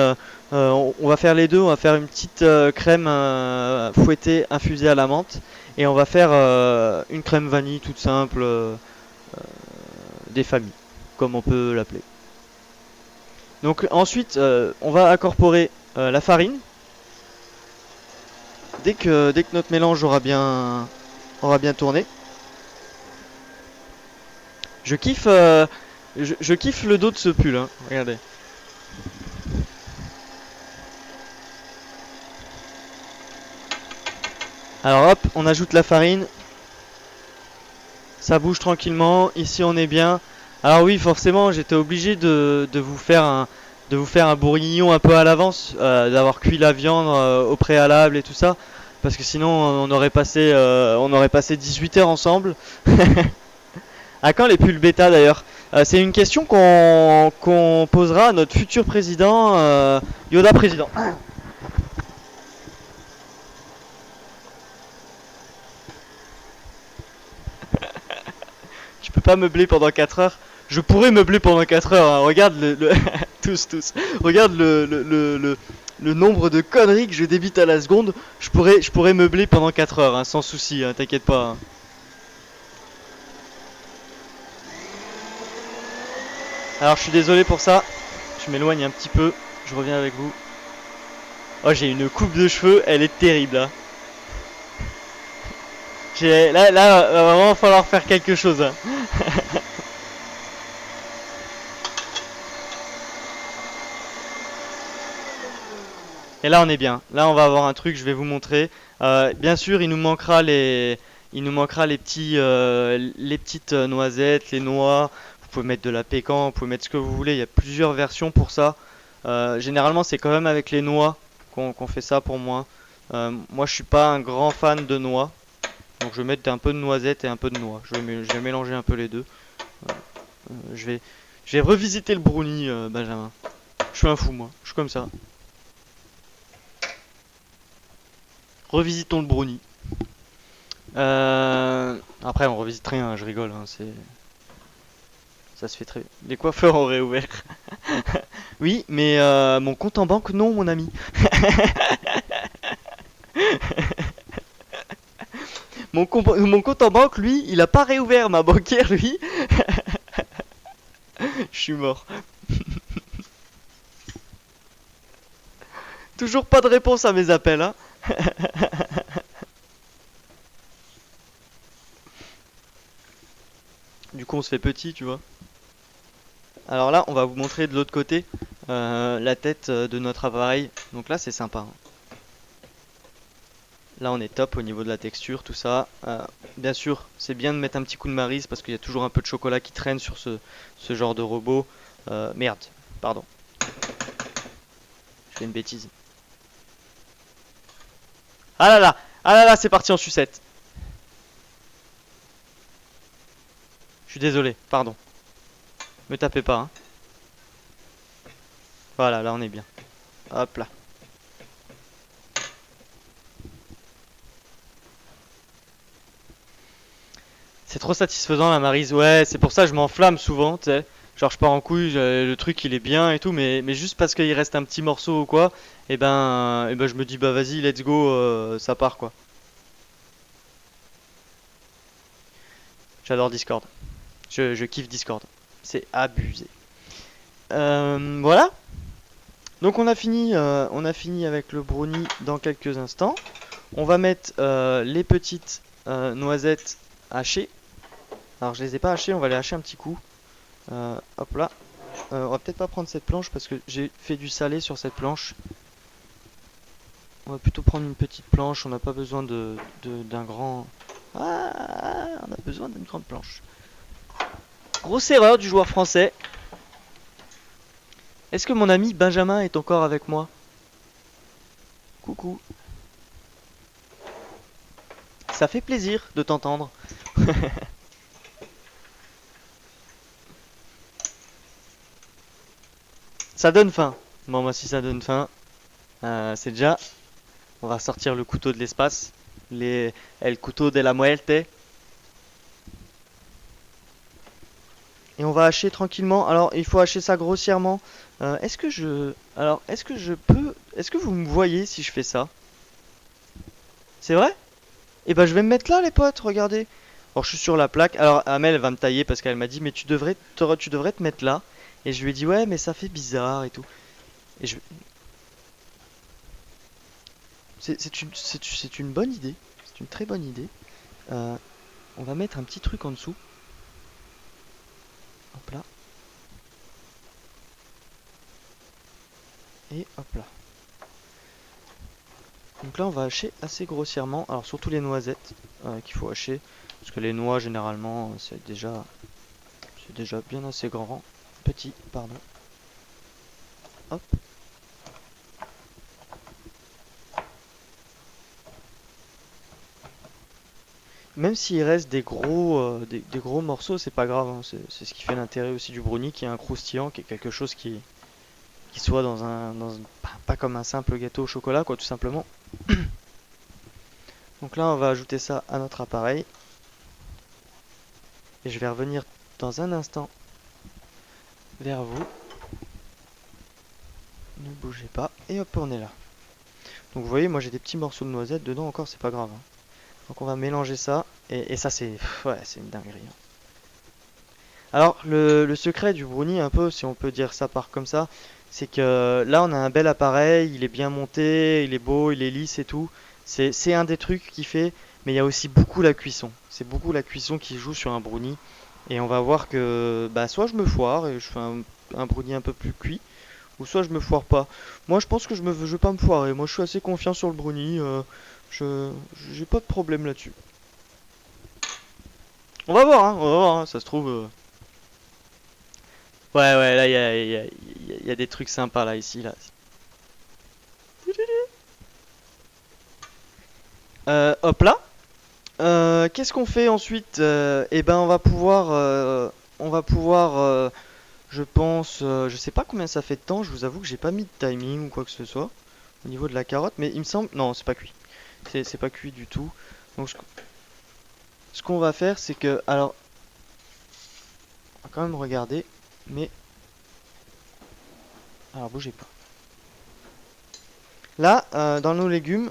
On va faire les deux. On va faire une petite crème fouettée infusée à la menthe. Et on va faire une crème vanille toute simple des familles, comme on peut l'appeler. Donc ensuite, on va incorporer la farine. Dès que notre mélange aura bien tourné. Je kiffe le dos de ce pull, hein. Regardez. Alors hop, on ajoute la farine. Ça bouge tranquillement. Ici on est bien. Alors oui, forcément, j'étais obligé de vous faire un bourguignon un peu à l'avance, d'avoir cuit la viande au préalable et tout ça, parce que sinon on aurait passé 18 heures ensemble. À quand les pulls bêta d'ailleurs? C'est une question qu'on posera à notre futur président, Yoda président. Tu peux pas meubler pendant 4 heures. Je pourrais meubler pendant 4 heures, hein. Regarde tous. Regarde le nombre de conneries que je débite à la seconde. Je pourrais meubler pendant 4 heures, hein, sans souci, hein, t'inquiète pas, hein. Alors je suis désolé pour ça. Je m'éloigne un petit peu. Je reviens avec vous. Oh, j'ai une coupe de cheveux, elle est terrible, hein. Là, va vraiment falloir faire quelque chose, hein. Et là on est bien. Là on va avoir un truc, je vais vous montrer. Bien sûr, il nous manquera les petites noisettes, les noix. Vous pouvez mettre de la pécan, vous pouvez mettre ce que vous voulez. Il y a plusieurs versions pour ça. Généralement, c'est quand même avec les noix qu'on fait ça pour moi. Moi, je suis pas un grand fan de noix, donc je vais mettre un peu de noisettes et un peu de noix. Je vais mélanger un peu les deux. Je vais revisiter le brownie, Benjamin. Je suis un fou, moi. Je suis comme ça. Revisitons le brownie. Après, on revisite rien, je rigole, hein, ça se fait très bien. Les coiffeurs ont réouvert. Oui, mais mon compte en banque, non, mon ami. Mon compte en banque, lui, il a pas réouvert. Ma banquière, lui, je suis mort. Toujours pas de réponse à mes appels, hein. Du coup, on se fait petit, tu vois. Alors là, on va vous montrer de l'autre côté la tête de notre appareil. Donc là, c'est sympa, hein. Là, on est top au niveau de la texture, tout ça. Bien sûr, c'est bien de mettre un petit coup de maryse parce qu'il y a toujours un peu de chocolat qui traîne sur ce genre de robot. Merde, pardon, je fais une bêtise. Ah là là, c'est parti en sucette. Je suis désolé, pardon. Me tapez pas, hein. Voilà, là on est bien. Hop là. C'est trop satisfaisant la maryse. Ouais, c'est pour ça que je m'enflamme souvent, tu sais. Genre je pars en couille, le truc il est bien et tout, mais juste parce qu'il reste un petit morceau ou quoi, et ben je me dis bah vas-y, let's go, ça part quoi. J'adore Discord. Je kiffe Discord. C'est abusé. Voilà. Donc on a fini avec le brownie dans quelques instants. On va mettre les petites noisettes hachées. Alors je les ai pas hachées, on va les hacher un petit coup. Hop là. On va peut-être pas prendre cette planche parce que j'ai fait du salé sur cette planche. On va plutôt prendre une petite planche, on n'a pas besoin d'un grand... Ah, on a besoin d'une grande planche. Grosse erreur du joueur français. Est-ce que mon ami Benjamin est encore avec moi? Coucou. Ça fait plaisir de t'entendre. Ça donne faim. Bon, moi si ça donne faim, c'est déjà... On va sortir le couteau de l'espace. El couteau de la muerte. Et on va hacher tranquillement. Alors, il faut hacher ça grossièrement. Est-ce que je... Alors, est-ce que je peux... Est-ce que vous me voyez si je fais ça? C'est vrai? Eh ben, je vais me mettre là, les potes, regardez. Alors, je suis sur la plaque. Alors, Amel, elle va me tailler parce qu'elle m'a dit, mais tu devrais te mettre là. Et je lui ai dit, ouais, mais ça fait bizarre et tout. Et je... C'est une bonne idée. C'est une très bonne idée. Euh, on va mettre un petit truc en dessous. Hop là. Et hop là. Donc là on va hacher assez grossièrement. Alors surtout les noisettes qu'il faut hacher. Parce que les noix généralement c'est déjà bien assez grand. Petit, pardon. Hop. Même s'il reste des gros morceaux, c'est pas grave, hein. C'est ce qui fait l'intérêt aussi du brownie, qui est un croustillant, qui est quelque chose qui soit pas comme un simple gâteau au chocolat, quoi, tout simplement. Donc là, on va ajouter ça à notre appareil. Et je vais revenir dans un instant vers vous. Ne bougez pas. Et hop, on est là. Donc vous voyez, moi j'ai des petits morceaux de noisettes dedans encore, c'est pas grave, hein. Donc on va mélanger ça. Et ça, ouais, c'est une dinguerie, hein. Alors, le secret du brownie, un peu, si on peut dire ça par comme ça, c'est que là, on a un bel appareil, il est bien monté, il est beau, il est lisse et tout. C'est un des trucs qui fait, mais il y a aussi beaucoup la cuisson. C'est beaucoup la cuisson qui joue sur un brownie. Et on va voir que, bah, soit je me foire et je fais un brownie un peu plus cuit, ou soit je me foire pas. Moi, je pense que je vais pas me foirer. Moi, je suis assez confiant sur le brownie. Je, j'ai pas de problème là-dessus. On va voir, hein, ça se trouve. Ouais, ouais, là, il y a des trucs sympas, là, ici, là. Hop là. Qu'est-ce qu'on fait ensuite? Eh ben, on va pouvoir, je pense, je sais pas combien ça fait de temps. Je vous avoue que j'ai pas mis de timing ou quoi que ce soit au niveau de la carotte, mais il me semble, non, c'est pas cuit. C'est pas cuit du tout. Donc, ce qu'on va faire, c'est que, alors, on va quand même regarder, mais, alors, bougez pas. Là, dans nos légumes,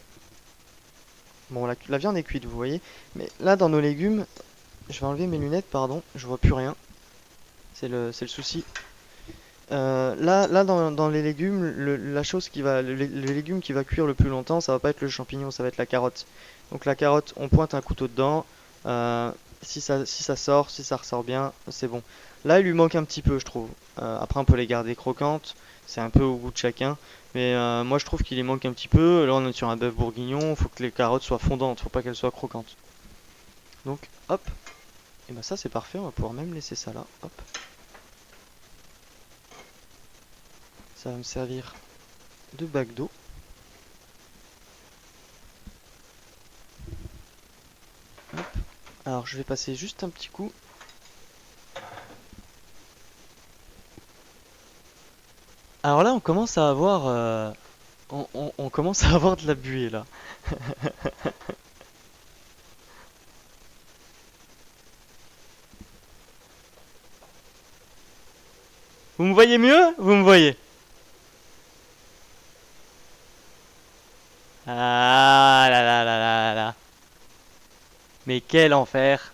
bon, la viande est cuite, vous voyez, mais là, dans nos légumes, je vais enlever mes lunettes, pardon, je vois plus rien. C'est le souci. Là dans les légumes, la chose le légume qui va cuire le plus longtemps, ça va pas être le champignon, ça va être la carotte. Donc la carotte, on pointe un couteau dedans. Si ça sort, si ça ressort bien, c'est bon. Là, il lui manque un petit peu, je trouve. Après, on peut les garder croquantes. C'est un peu au goût de chacun. Mais moi, je trouve qu'il y manque un petit peu. Là, on est sur un bœuf bourguignon. Il faut que les carottes soient fondantes. Faut pas qu'elles soient croquantes. Donc, hop. Et ben ça, c'est parfait. On va pouvoir même laisser ça là. Hop. Ça va me servir de bac d'eau. Hop. Alors je vais passer juste un petit coup. Alors là on commence à avoir on commence à avoir de la buée là. Vous me voyez mieux? Vous me voyez? Ah là là là là là. Mais quel enfer.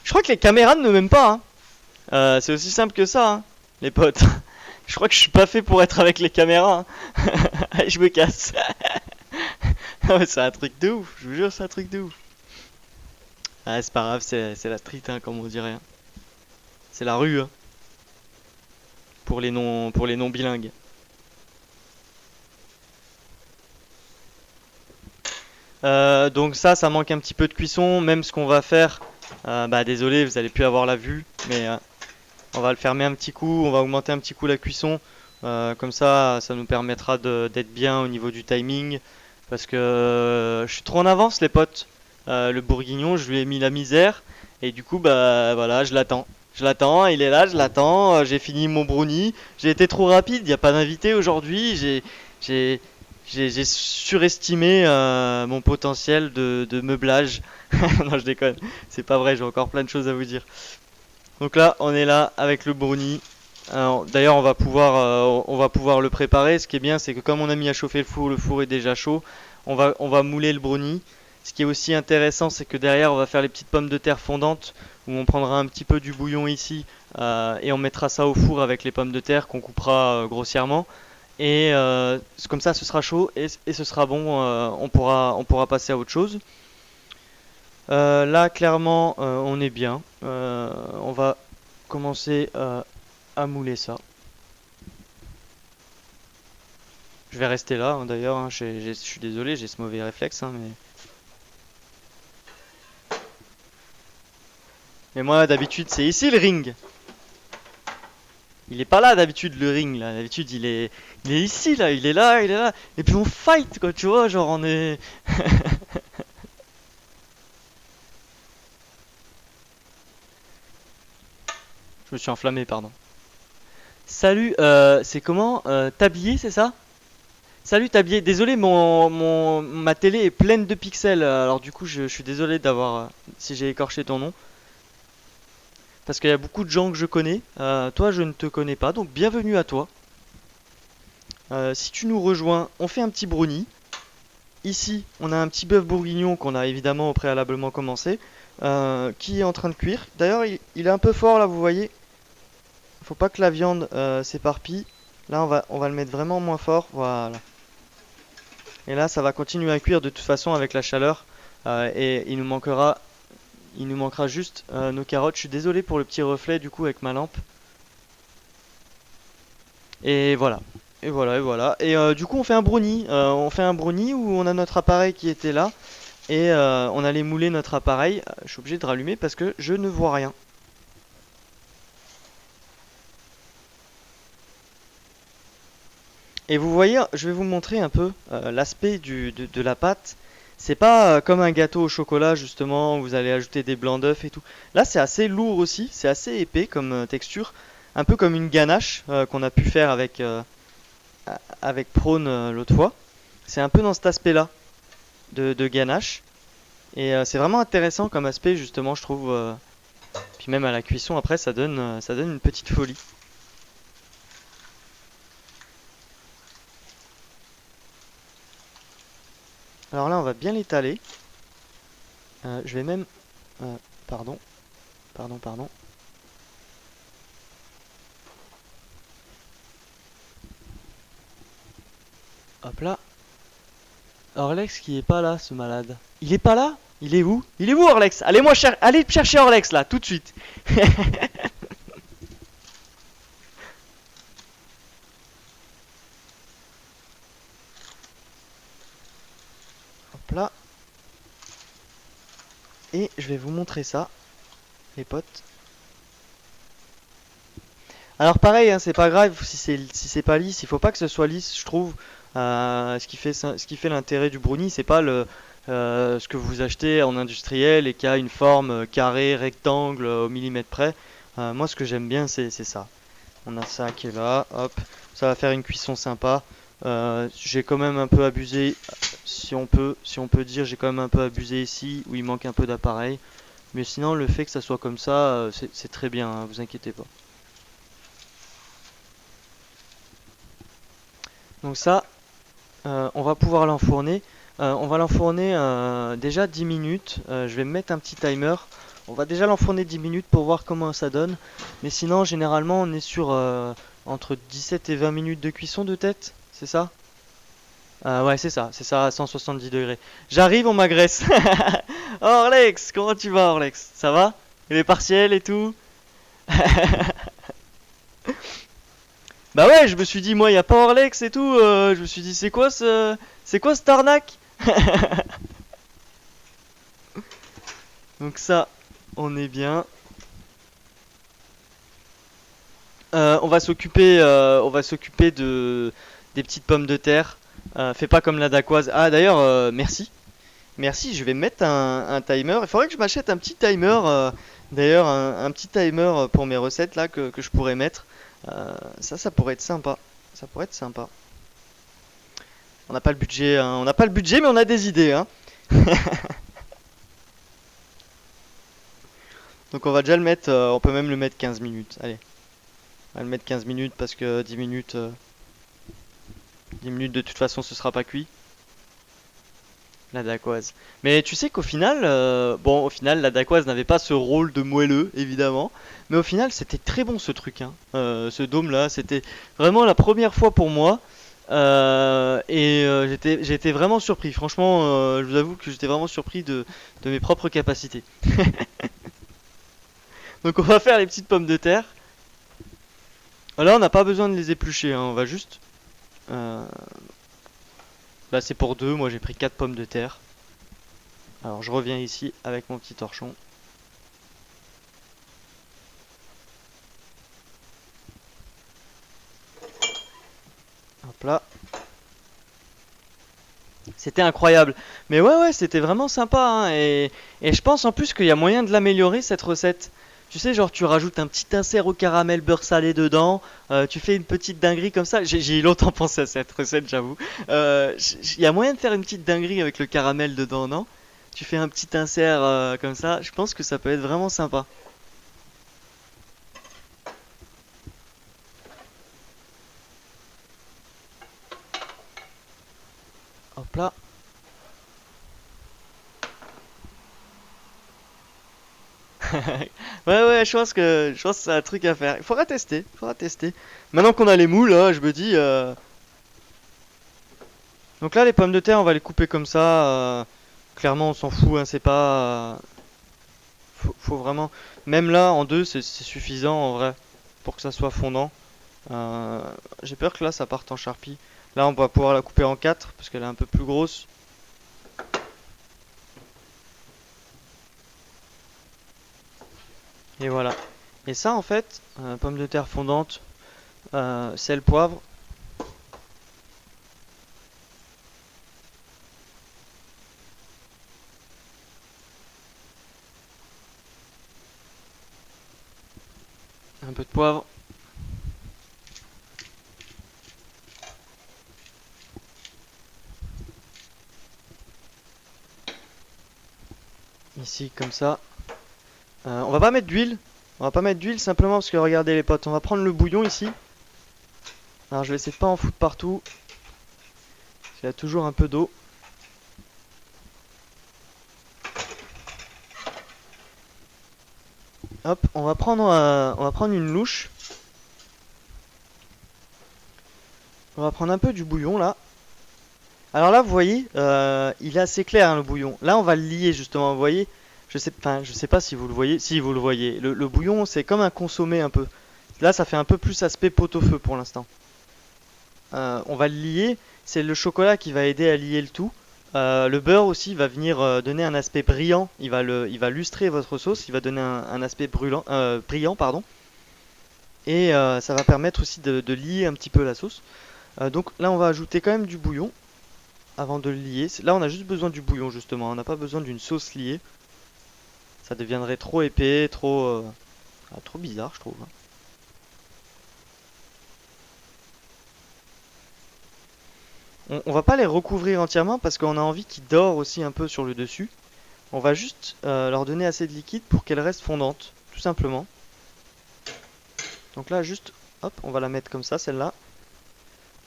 Je crois que les caméras ne m'aiment pas, hein. C'est aussi simple que ça, hein, les potes. Je crois que je suis pas fait pour être avec les caméras, hein. Allez, je me casse. Non, mais c'est un truc de ouf, je vous jure, c'est un truc de ouf. Ah, c'est pas grave, c'est la street, hein, comme on dirait, hein. C'est la rue, hein, pour les non bilingues. Donc ça manque un petit peu de cuisson. Même ce qu'on va faire, bah désolé, vous allez plus avoir la vue, mais on va le fermer un petit coup, on va augmenter un petit coup la cuisson. Comme ça nous permettra d'être bien au niveau du timing. Parce que je suis trop en avance, les potes. Le bourguignon, je lui ai mis la misère. Et du coup, bah voilà, je l'attends. Je l'attends, il est là, je l'attends. J'ai fini mon brownie. J'ai été trop rapide, il n'y a pas d'invité aujourd'hui. J'ai, j'ai surestimé mon potentiel de meublage. Non, je déconne. C'est pas vrai, j'ai encore plein de choses à vous dire. Donc là, on est là avec le brownie. D'ailleurs, on va pouvoir le préparer. Ce qui est bien, c'est que comme on a mis à chauffer le four est déjà chaud. On va mouler le brownie. Ce qui est aussi intéressant, c'est que derrière, on va faire les petites pommes de terre fondantes, où on prendra un petit peu du bouillon ici, et on mettra ça au four avec les pommes de terre qu'on coupera grossièrement. Et comme ça, ce sera chaud et ce sera bon. On pourra passer à autre chose. Là, clairement, on est bien. On va commencer à mouler ça. Je vais rester là, hein, d'ailleurs. Hein, je suis désolé, j'ai ce mauvais réflexe, hein, mais moi, d'habitude, c'est ici le ring. Il est pas là d'habitude le ring là. D'habitude il est ici là. Il est là, il est là. Et puis on fight quoi, tu vois, genre on est. Je me suis enflammé, pardon. Salut, c'est comment Tablier, c'est ça? Salut Tablier, désolé, ma télé est pleine de pixels, alors du coup je suis désolé d'avoir, si j'ai écorché ton nom. Parce qu'il y a beaucoup de gens que je connais, toi je ne te connais pas, donc bienvenue à toi. Si tu nous rejoins, on fait un petit brownie. Ici, on a un petit bœuf bourguignon qu'on a évidemment préalablement commencé, qui est en train de cuire. D'ailleurs, il est un peu fort là, vous voyez. Faut pas que la viande s'éparpille. Là, on va le mettre vraiment moins fort. Voilà. Et là, ça va continuer à cuire de toute façon avec la chaleur. Et il nous manquera juste nos carottes. Je suis désolé pour le petit reflet du coup avec ma lampe. Et voilà. Et voilà, et voilà. Et du coup, on fait un brownie. On fait un brownie où on a notre appareil qui était là. Et on allait mouler notre appareil. Je suis obligé de rallumer parce que je ne vois rien. Et vous voyez, je vais vous montrer un peu l'aspect de la pâte. C'est pas comme un gâteau au chocolat justement, où vous allez ajouter des blancs d'œufs et tout. Là, c'est assez lourd aussi, c'est assez épais comme texture. Un peu comme une ganache qu'on a pu faire avec Prône l'autre fois. C'est un peu dans cet aspect-là de ganache. Et c'est vraiment intéressant comme aspect justement, je trouve. Puis même à la cuisson après, ça donne une petite folie. Alors là, on va bien l'étaler. Je vais même... pardon. Pardon. Hop là. Orlex qui est pas là, ce malade. Il est pas là? Il est où? Il est où, Orlex? Allez chercher Orlex, là, tout de suite. Hop là. Et je vais vous montrer ça, les potes. Alors pareil, hein, c'est pas grave si c'est pas lisse, il faut pas que ce soit lisse, je trouve. Ce qui fait l'intérêt du brownie, c'est pas ce que vous achetez en industriel et qui a une forme carrée, rectangle, au millimètre près. Moi, ce que j'aime bien, c'est ça. On a ça qui est là, hop, ça va faire une cuisson sympa. J'ai quand même un peu abusé, si on peut dire, j'ai quand même un peu abusé ici où il manque un peu d'appareil. Mais sinon, le fait que ça soit comme ça, c'est très bien, hein, vous inquiétez pas. Donc ça, on va pouvoir l'enfourner. On va l'enfourner déjà 10 minutes. Je vais me mettre un petit timer. On va déjà l'enfourner 10 minutes pour voir comment ça donne. Mais sinon, généralement, on est sur entre 17 et 20 minutes de cuisson de tête. C'est ça? Ouais, c'est ça, à 170 degrés. J'arrive, on m'agresse. Orlex, comment tu vas, Orlex? Ça va? Les partiels et tout? Bah ouais, je me suis dit, moi, y a pas Orlex et tout. Je me suis dit, c'est quoi cette arnaque? Donc ça, on est bien. On va s'occuper de des petites pommes de terre. Fais pas comme la dacquoise. Ah d'ailleurs, merci. Merci, je vais mettre un timer. Il faudrait que je m'achète un petit timer. D'ailleurs, un petit timer pour mes recettes là que je pourrais mettre. Ça pourrait être sympa. Ça pourrait être sympa. On n'a pas le budget, hein. On n'a pas le budget, mais on a des idées, hein. Donc on va déjà le mettre. On peut même le mettre 15 minutes. Allez, on va le mettre 15 minutes parce que 10 minutes, 10 minutes de toute façon, ce sera pas cuit. La dacquoise. Mais tu sais qu'au final, bon, au final, la dacquoise n'avait pas ce rôle de moelleux, évidemment. Mais au final, c'était très bon ce truc, hein. Ce dôme-là, c'était vraiment la première fois pour moi. J'étais vraiment surpris. Franchement, je vous avoue que j'étais vraiment surpris de mes propres capacités. Donc on va faire les petites pommes de terre. Là, on n'a pas besoin de les éplucher, hein. On va juste... euh, Là, c'est pour deux. Moi, j'ai pris 4 pommes de terre. Alors, je reviens ici avec mon petit torchon. Hop là. C'était incroyable. Mais ouais, c'était vraiment sympa, hein. Et je pense en plus qu'il y a moyen de l'améliorer, cette recette. Tu sais, genre, tu rajoutes un petit insert au caramel beurre salé dedans. Tu fais une petite dinguerie comme ça. J'ai longtemps pensé à cette recette, j'avoue. Il y a moyen de faire une petite dinguerie avec le caramel dedans, non? Tu fais un petit insert comme ça. Je pense que ça peut être vraiment sympa. Hop là. Ouais, je pense que c'est un truc à faire. Il faudra tester, il faudra tester. Maintenant qu'on a les moules, là, je me dis. Donc là, les pommes de terre, on va les couper comme ça. Clairement, on s'en fout, hein, c'est pas. Faut vraiment. Même là, en deux, c'est suffisant en vrai pour que ça soit fondant. Euh, j'ai peur que là, ça parte en charpie. Là, on va pouvoir la couper en quatre parce qu'elle est un peu plus grosse. Et voilà. Et ça, en fait, pommes de terre fondantes, sel, poivre. Un peu de poivre. Ici, comme ça. On va pas mettre d'huile. On va pas mettre d'huile simplement parce que regardez les potes, on va prendre le bouillon ici. Alors je vais essayer de pas en foutre partout. Il y a toujours un peu d'eau. Hop, on va prendre une louche. On va prendre un peu du bouillon là. Alors là, vous voyez, il est assez clair, hein, le bouillon. Là, on va le lier justement. Vous voyez, je sais pas si vous le voyez. Si vous le voyez, le bouillon, c'est comme un consommé un peu. Là, ça fait un peu plus aspect pot-au-feu pour l'instant. On va le lier. C'est le chocolat qui va aider à lier le tout. Le beurre aussi va venir donner un aspect brillant. Il va lustrer votre sauce. Il va donner un aspect brillant, pardon. Et ça va permettre aussi de lier un petit peu la sauce. Donc là, on va ajouter quand même du bouillon avant de le lier. Là, on a juste besoin du bouillon justement. On n'a pas besoin d'une sauce liée. Ça deviendrait trop épais, trop bizarre, je trouve, hein. On va pas les recouvrir entièrement parce qu'on a envie qu'ils dorent aussi un peu sur le dessus. On va juste leur donner assez de liquide pour qu'elles restent fondantes, tout simplement. Donc là, juste, hop, on va la mettre comme ça, celle-là.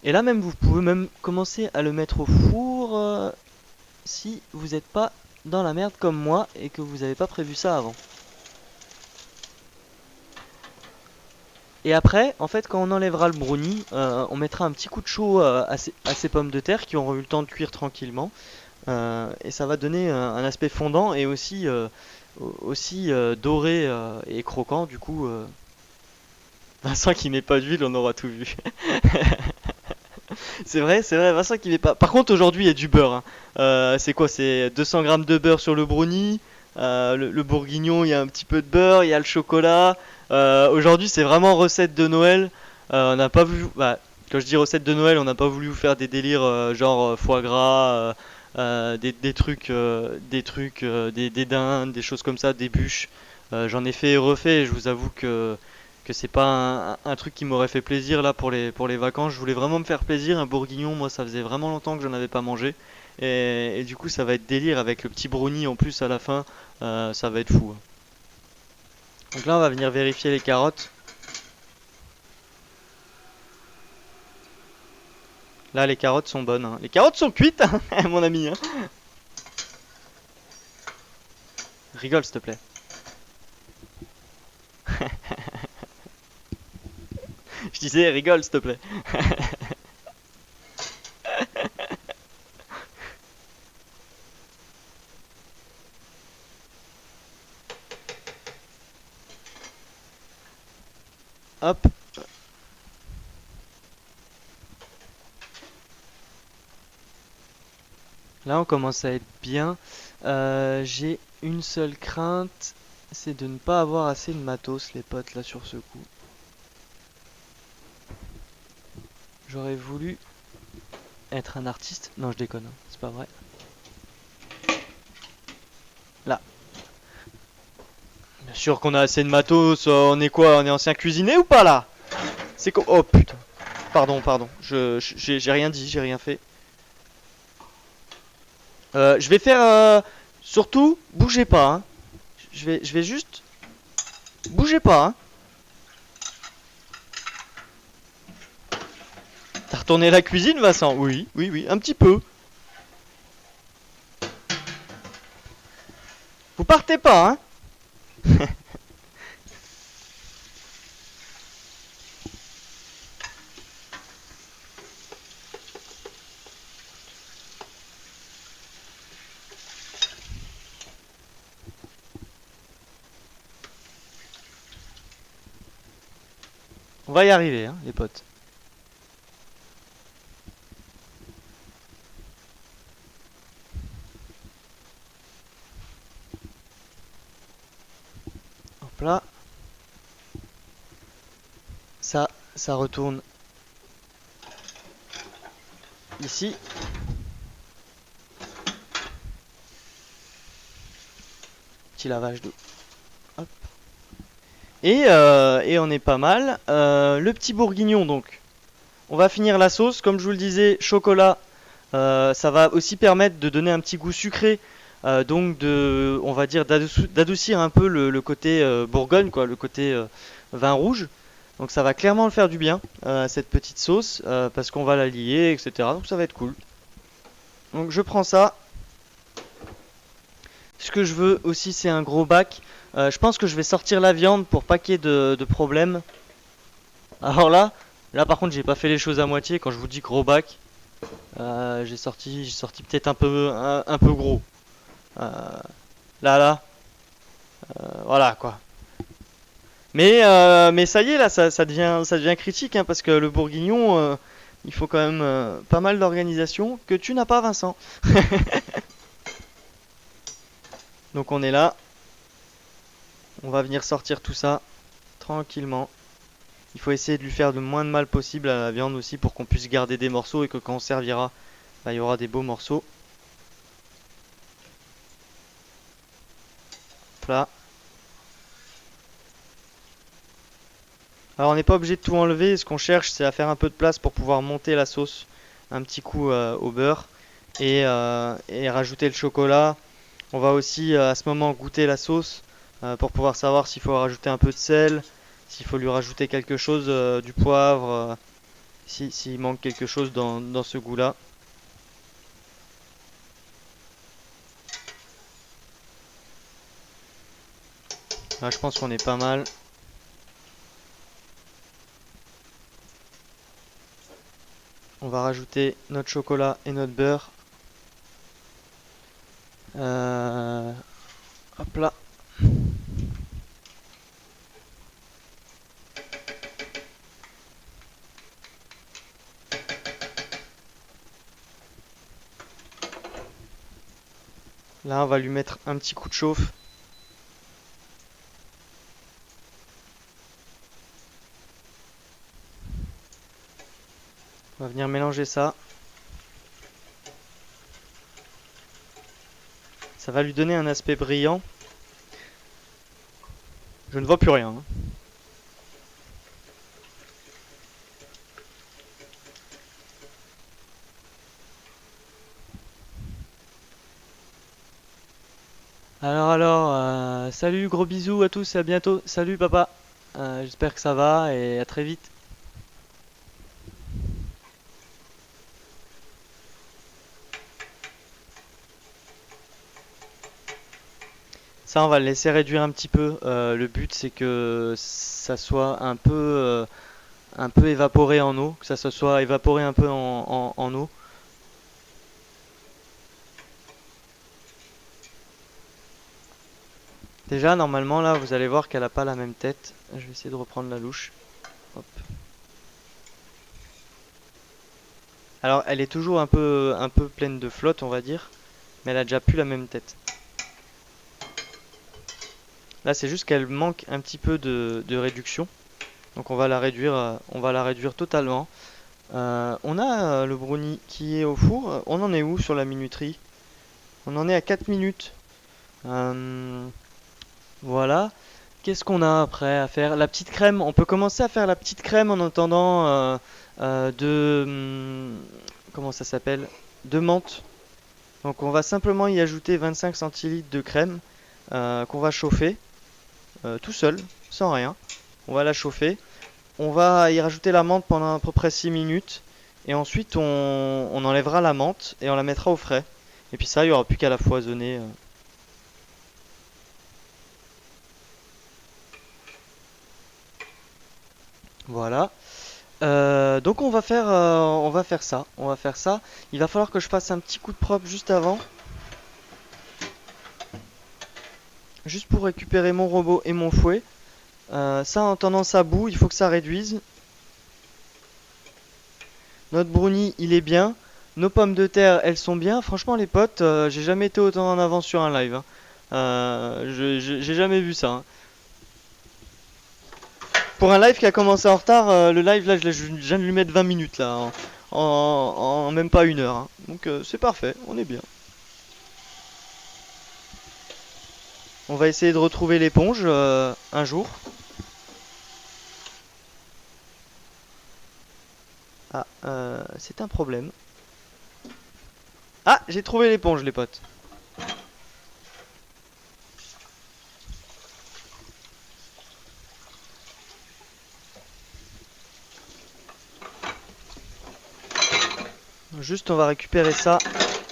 Et là même, vous pouvez même commencer à le mettre au four si vous n'êtes pas dans la merde comme moi et que vous n'avez pas prévu ça avant. Et après, en fait, quand on enlèvera le brownie, on mettra un petit coup de chaud à ces pommes de terre qui auront eu le temps de cuire tranquillement. Et ça va donner un aspect fondant et aussi doré et croquant. Du coup, Vincent qui met pas d'huile, on aura tout vu. C'est vrai, Vincent qui met pas. Par contre, aujourd'hui, il y a du beurre, hein. C'est quoi? C'est 200 grammes de beurre sur le brownie. Le bourguignon, il y a un petit peu de beurre, il y a le chocolat. Aujourd'hui, c'est vraiment recette de Noël. On n'a pas voulu. Bah, quand je dis recette de Noël, on n'a pas voulu vous faire des délires genre foie gras, des dindes, des choses comme ça, des bûches. J'en ai fait et refait. Et je vous avoue que c'est pas un truc qui m'aurait fait plaisir là pour les vacances. Je voulais vraiment me faire plaisir. Un bourguignon, moi, ça faisait vraiment longtemps que j'en avais pas mangé. Et du coup, ça va être délire avec le petit brownie en plus à la fin. Ça va être fou, hein. Donc là, on va venir vérifier les carottes. Là, les carottes sont bonnes, hein. Les carottes sont cuites, hein, mon ami, hein. Rigole, s'il te plaît. Je disais, rigole, s'il te plaît. Hop. Là, on commence à être bien. J'ai une seule crainte, c'est de ne pas avoir assez de matos, les potes, là, sur ce coup. J'aurais voulu être un artiste. Non, je déconne, hein, c'est pas vrai. Là. Bien sûr qu'on a assez de matos. On est quoi? On est ancien cuisinier ou pas là? C'est quoi? Oh putain. Pardon. J'ai rien dit, j'ai rien fait. Je vais faire. Surtout, bougez pas, hein. Je vais juste. Bougez pas, hein. T'as retourné la cuisine, Vincent? Oui, un petit peu. Vous partez pas, hein. On va y arriver, hein, les potes. Hop là. Ça retourne ici. Petit lavage d'eau. Hop. Et on est pas mal. Le petit bourguignon, donc. On va finir la sauce. Comme je vous le disais, chocolat. Ça va aussi permettre de donner un petit goût sucré. Donc on va dire d'adoucir un peu le côté Bourgogne, quoi, le côté vin rouge. Donc ça va clairement le faire du bien, cette petite sauce, parce qu'on va la lier, etc. Donc ça va être cool. Donc je prends ça. Ce que je veux aussi, c'est un gros bac. Je pense que je vais sortir la viande pour pas qu'il y ait de problème. Alors là par contre, j'ai pas fait les choses à moitié. Quand je vous dis gros bac, j'ai sorti peut-être un peu gros. Euh, là, voilà quoi. Mais ça y est, là, ça devient critique, hein, parce que le bourguignon, il faut quand même pas mal d'organisation que tu n'as pas, Vincent. Donc on est là. On va venir sortir tout ça tranquillement. Il faut essayer de lui faire le moins de mal possible à la viande aussi pour qu'on puisse garder des morceaux et que quand on servira, bah, il y aura des beaux morceaux. Là. Alors on n'est pas obligé de tout enlever, ce qu'on cherche c'est à faire un peu de place pour pouvoir monter la sauce un petit coup au beurre et rajouter le chocolat. On va aussi à ce moment goûter la sauce pour pouvoir savoir s'il faut rajouter un peu de sel, s'il faut lui rajouter quelque chose, du poivre, s'il manque quelque chose dans ce goût-là. Là, je pense qu'on est pas mal. On va rajouter notre chocolat et notre beurre. Euh, Hop là. Là, on va lui mettre un petit coup de chauffe. On va venir mélanger ça. Ça va lui donner un aspect brillant. Je ne vois plus rien, hein. Salut, gros bisous à tous et à bientôt. Salut papa. J'espère que ça va et à très vite. Ça, on va le laisser réduire un petit peu. Le but, c'est que ça soit un peu évaporé en eau, que ça se soit évaporé un peu en eau. Déjà, normalement, là, vous allez voir qu'elle a pas la même tête. Je vais essayer de reprendre la louche. Hop. Alors, elle est toujours un peu pleine de flotte, on va dire, mais elle a déjà plus la même tête. Là, c'est juste qu'elle manque un petit peu de réduction. Donc, on va la réduire totalement. On a le brownie qui est au four. On en est où sur la minuterie? On en est à 4 minutes. Euh, voilà. Qu'est-ce qu'on a après à faire? La petite crème. On peut commencer à faire la petite crème en attendant comment ça s'appelle? De menthe. Donc on va simplement y ajouter 25 centilitres de crème qu'on va chauffer tout seul, sans rien. On va la chauffer. On va y rajouter la menthe pendant à peu près 6 minutes. Et ensuite on enlèvera la menthe et on la mettra au frais. Et puis ça, il n'y aura plus qu'à la foisonner. Voilà. Donc on va faire ça. On va faire ça. Il va falloir que je fasse un petit coup de propre juste avant. Juste pour récupérer mon robot et mon fouet. Ça, en tendant ça bout, il faut que ça réduise. Notre brownie, il est bien. Nos pommes de terre, elles sont bien. Franchement, les potes, j'ai jamais été autant en avance sur un live, hein. J'ai jamais vu ça, hein. Pour un live qui a commencé en retard, le live là, je viens de lui mettre 20 minutes là, en même pas une heure, hein. Donc c'est parfait, on est bien. On va essayer de retrouver l'éponge un jour. Ah, c'est un problème. Ah, j'ai trouvé l'éponge, les potes. Juste, on va récupérer ça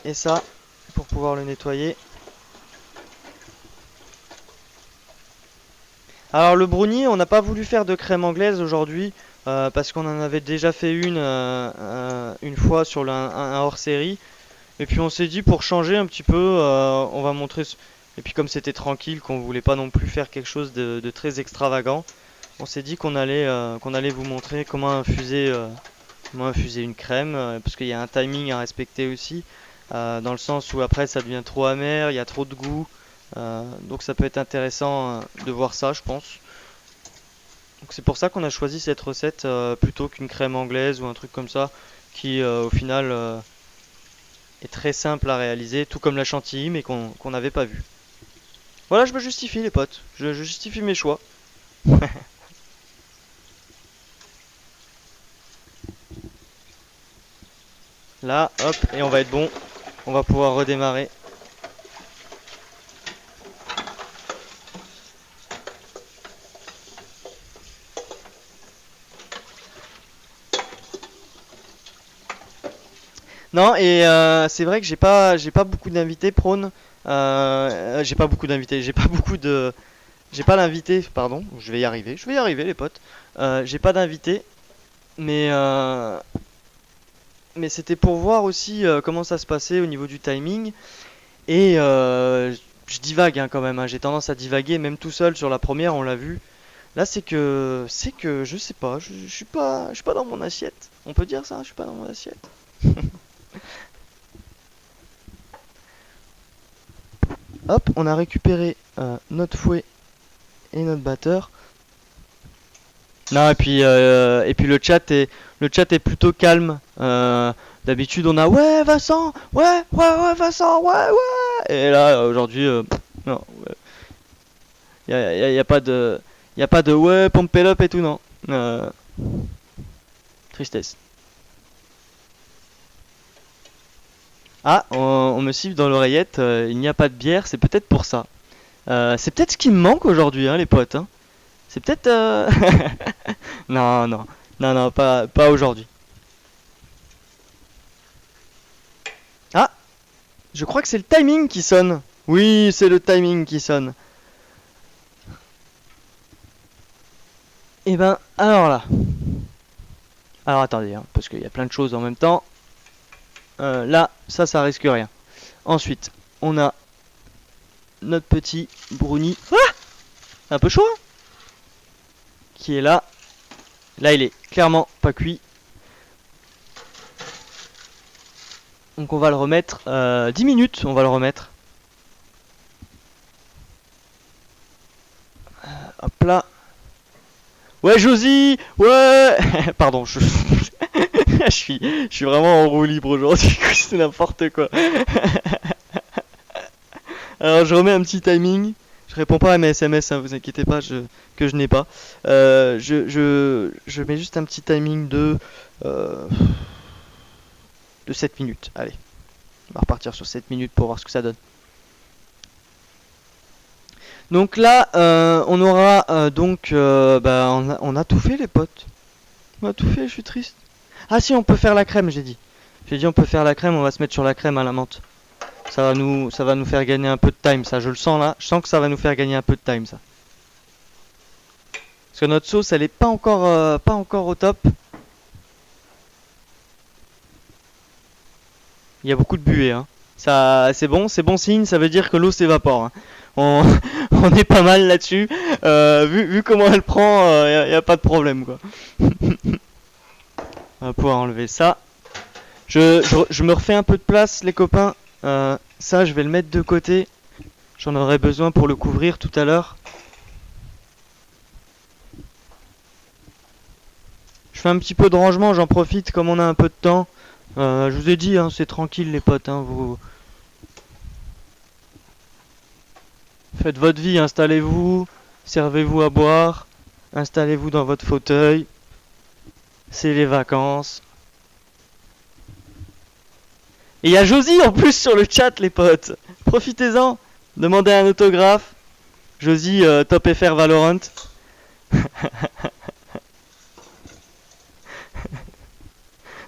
et ça pour pouvoir le nettoyer. Alors le brownie, on n'a pas voulu faire de crème anglaise aujourd'hui parce qu'on en avait déjà fait une fois sur un hors-série. Et puis on s'est dit pour changer un petit peu, on va montrer. Et puis comme c'était tranquille, qu'on voulait pas non plus faire quelque chose de très extravagant, on s'est dit qu'on allait vous montrer comment infuser une crème, parce qu'il y a un timing à respecter aussi, dans le sens où après ça devient trop amer, il y a trop de goût. Donc ça peut être intéressant de voir ça, je pense. Donc c'est pour ça qu'on a choisi cette recette plutôt qu'une crème anglaise ou un truc comme ça, qui au final est très simple à réaliser, tout comme la chantilly, mais qu'on n'avait pas vu. Voilà, je me justifie les potes, je justifie mes choix. Là, hop, et on va être bon, on va pouvoir redémarrer. Non, et c'est vrai que j'ai pas beaucoup d'invités prône. J'ai pas beaucoup d'invités, j'ai pas beaucoup de, j'ai pas d'invités, pardon. Je vais y arriver les potes. J'ai pas d'invités, mais c'était pour voir aussi comment ça se passait au niveau du timing. Et je divague hein, quand même. Hein. J'ai tendance à divaguer, même tout seul sur la première, on l'a vu. Là, c'est que je sais pas, je suis pas dans mon assiette. On peut dire ça, je suis pas dans mon assiette. Hop, on a récupéré notre fouet et notre batteur. Non, et puis le chat est plutôt calme. D'habitude, on a ouais Vincent, ouais Vincent, ouais. Et là, aujourd'hui, non, y a pas de, y a pas de ouais pump it up et tout non. Euh, Tristesse. Ah, on me siffle dans l'oreillette. Il n'y a pas de bière, c'est peut-être pour ça. C'est peut-être ce qui me manque aujourd'hui, hein, les potes. Hein. C'est peut-être. Non, non, non, pas aujourd'hui. Ah, je crois que c'est le timing qui sonne. Oui, c'est le timing qui sonne. Et ben, alors là. Alors attendez, hein, parce qu'il y a plein de choses en même temps. Là, ça risque rien. Ensuite, on a notre petit brownie. Ah, un peu chaud, hein, qui est là. Là, il est clairement pas cuit. Donc on va le remettre 10 minutes, on va le remettre. Hop là. Ouais Josie. Ouais. Pardon, je suis vraiment en roue libre aujourd'hui, c'est n'importe quoi. Alors je remets un petit timing. Je réponds pas à mes SMS, hein, vous inquiétez pas, que je n'ai pas. Je mets juste un petit timing euh, de 7 minutes. Allez, on va repartir sur 7 minutes pour voir ce que ça donne. Donc là, on aura on a tout fait les potes. On a tout fait, je suis triste. Ah si, on peut faire la crème, j'ai dit. J'ai dit on peut faire la crème, on va se mettre sur la crème à la menthe. Ça va nous faire gagner un peu de time, ça, je le sens là. Je sens que ça va nous faire gagner un peu de time, ça. Parce que notre sauce, elle est pas encore au top. Il y a beaucoup de buée, hein. Ça, c'est bon signe, ça veut dire que l'eau s'évapore. Hein. On, on est pas mal là-dessus. Vu comment elle prend, y a pas de problème, quoi. On va pouvoir enlever ça. Je me refais un peu de place, les copains. Ça, je vais le mettre de côté. J'en aurai besoin pour le couvrir tout à l'heure. Je fais un petit peu de rangement, j'en profite comme on a un peu de temps. Je vous ai dit, hein, c'est tranquille les potes. Hein, vous faites votre vie, installez-vous, servez-vous à boire, installez-vous dans votre fauteuil. C'est les vacances. Et il y a Josie en plus sur le chat, les potes. Profitez-en. Demandez un autographe. Josie, Top FR Valorant.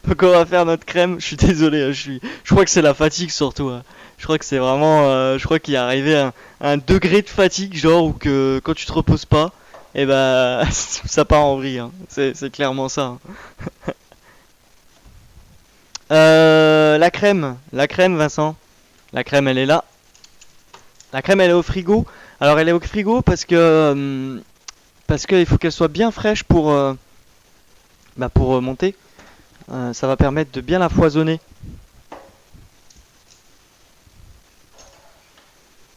Donc on va faire notre crème. Je suis désolé, hein, je crois que c'est la fatigue surtout. Hein. Je crois que c'est vraiment, je crois qu'il est arrivé un degré de fatigue, genre où que quand tu te reposes pas, et ben ça part en vrille. Hein. C'est clairement ça. Hein. La crème, Vincent. La crème, elle est là. La crème, elle est au frigo. Alors elle est au frigo parce que il faut qu'elle soit bien fraîche pour monter. Ça va permettre de bien la foisonner.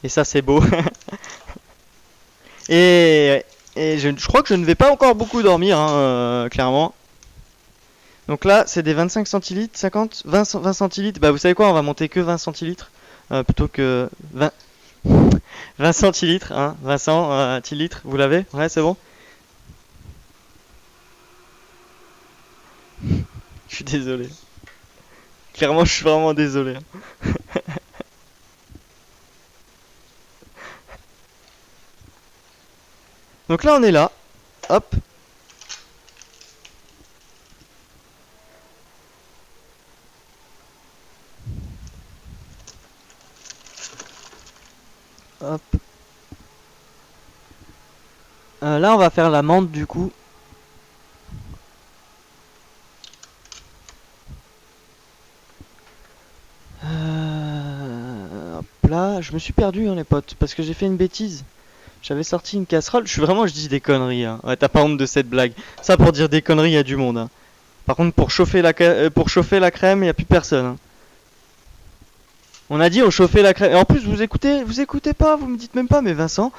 Et ça c'est beau. et je crois que je ne vais pas encore beaucoup dormir, hein, clairement. Donc là c'est des 25 centilitres, 50, 20 centilitres. Bah vous savez quoi, on va monter que 20 centilitres plutôt que 20 centilitres, hein, 20 centilitres, vous l'avez? Ouais, c'est bon. Je suis désolé. Clairement, je suis vraiment désolé. Hein. Donc là, on est là. Hop. Hop. Là, on va faire la menthe du coup. Hop là, je me suis perdu hein, les potes, parce que j'ai fait une bêtise. J'avais sorti une casserole. Je dis des conneries. Hein. Ouais, t'as pas honte de cette blague. Ça, pour dire des conneries, il y a du monde. Hein. Par contre, pour chauffer la crème, il y a plus personne. Hein. On a dit on chauffait la crème. Et en plus, vous écoutez pas, vous me dites même pas. Mais Vincent,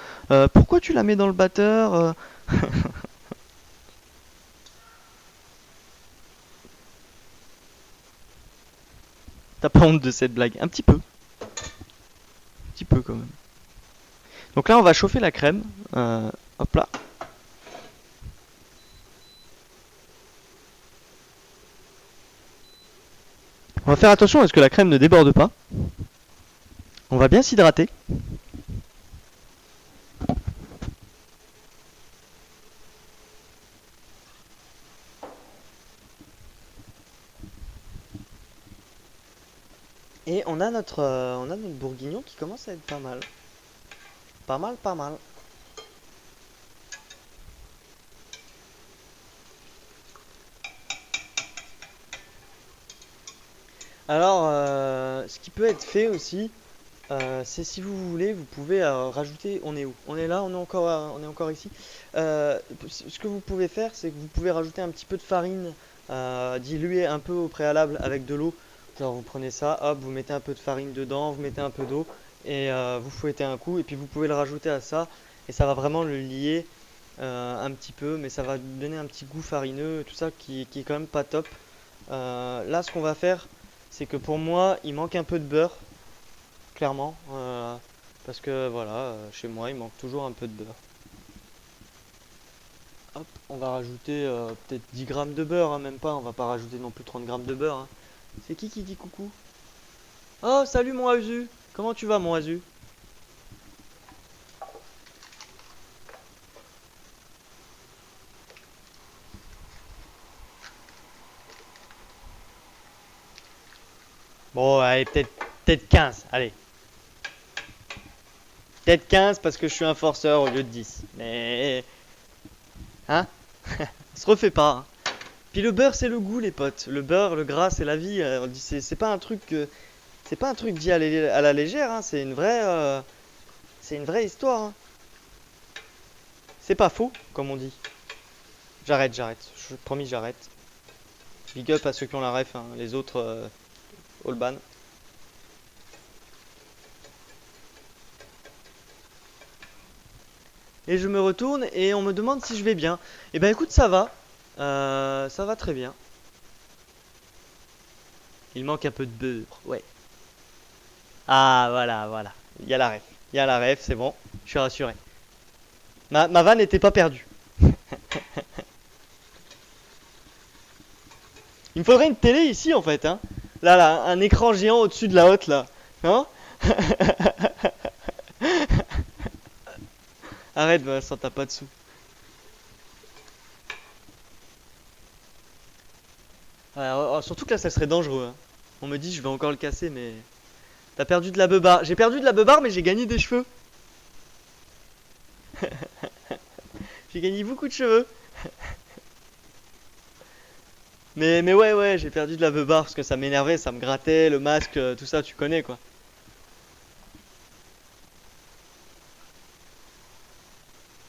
pourquoi tu la mets dans le batteur T'as pas honte de cette blague? Un petit peu. Un petit peu quand même. Donc là, on va chauffer la crème. Hop là. On va faire attention à ce que la crème ne déborde pas. On va bien s'hydrater. Et on a notre bourguignon qui commence à être pas mal. Pas mal, pas mal. Alors, ce qui peut être fait aussi, c'est si vous voulez, vous pouvez rajouter. On est où? On est là, on est encore ici. Ce que vous pouvez faire, c'est que vous pouvez rajouter un petit peu de farine diluée un peu au préalable avec de l'eau. Genre vous prenez ça, hop, vous mettez un peu de farine dedans, vous mettez un peu d'eau et vous fouettez un coup et puis vous pouvez le rajouter à ça et ça va vraiment le lier un petit peu, mais ça va donner un petit goût farineux, tout ça qui est quand même pas top. Là, ce qu'on va faire, c'est que pour moi, il manque un peu de beurre, clairement, parce que voilà, chez moi, il manque toujours un peu de beurre. Hop, on va rajouter peut-être 10 grammes de beurre, hein, même pas, on va pas rajouter non plus 30 grammes de beurre. Hein. C'est qui dit coucou? Oh, salut mon Azu! Comment tu vas mon Azu? Bon, allez, peut-être 15, allez. Peut-être 15 parce que je suis un forceur au lieu de 10. Mais... Hein? On se refait pas. Hein. Puis le beurre, c'est le goût, les potes. Le beurre, le gras, c'est la vie. C'est pas un truc c'est pas un truc dit à la légère. Hein. C'est une vraie histoire. Hein. C'est pas faux, comme on dit. J'arrête. Promis, j'arrête. Big up à ceux qui ont la ref. Hein. Les autres, all ban. Et je me retourne et on me demande si je vais bien. Eh ben écoute, ça va. Ça va très bien. Il manque un peu de beurre, ouais. Ah, voilà. Il y a la ref. Il y a la ref, c'est bon. Je suis rassuré. Ma vanne n'était pas perdue. Il me faudrait une télé ici, en fait. Hein. Là, un écran géant au-dessus de la hotte, là. Non? Arrête, Vincent, t'as pas de sous. Surtout que là, ça serait dangereux. Hein. On me dit, je vais encore le casser, mais... T'as perdu de la beubare. J'ai perdu de la beubare, mais j'ai gagné des cheveux. J'ai gagné beaucoup de cheveux. Mais ouais, j'ai perdu de la beubare parce que ça m'énervait, ça me grattait, le masque, tout ça, tu connais quoi.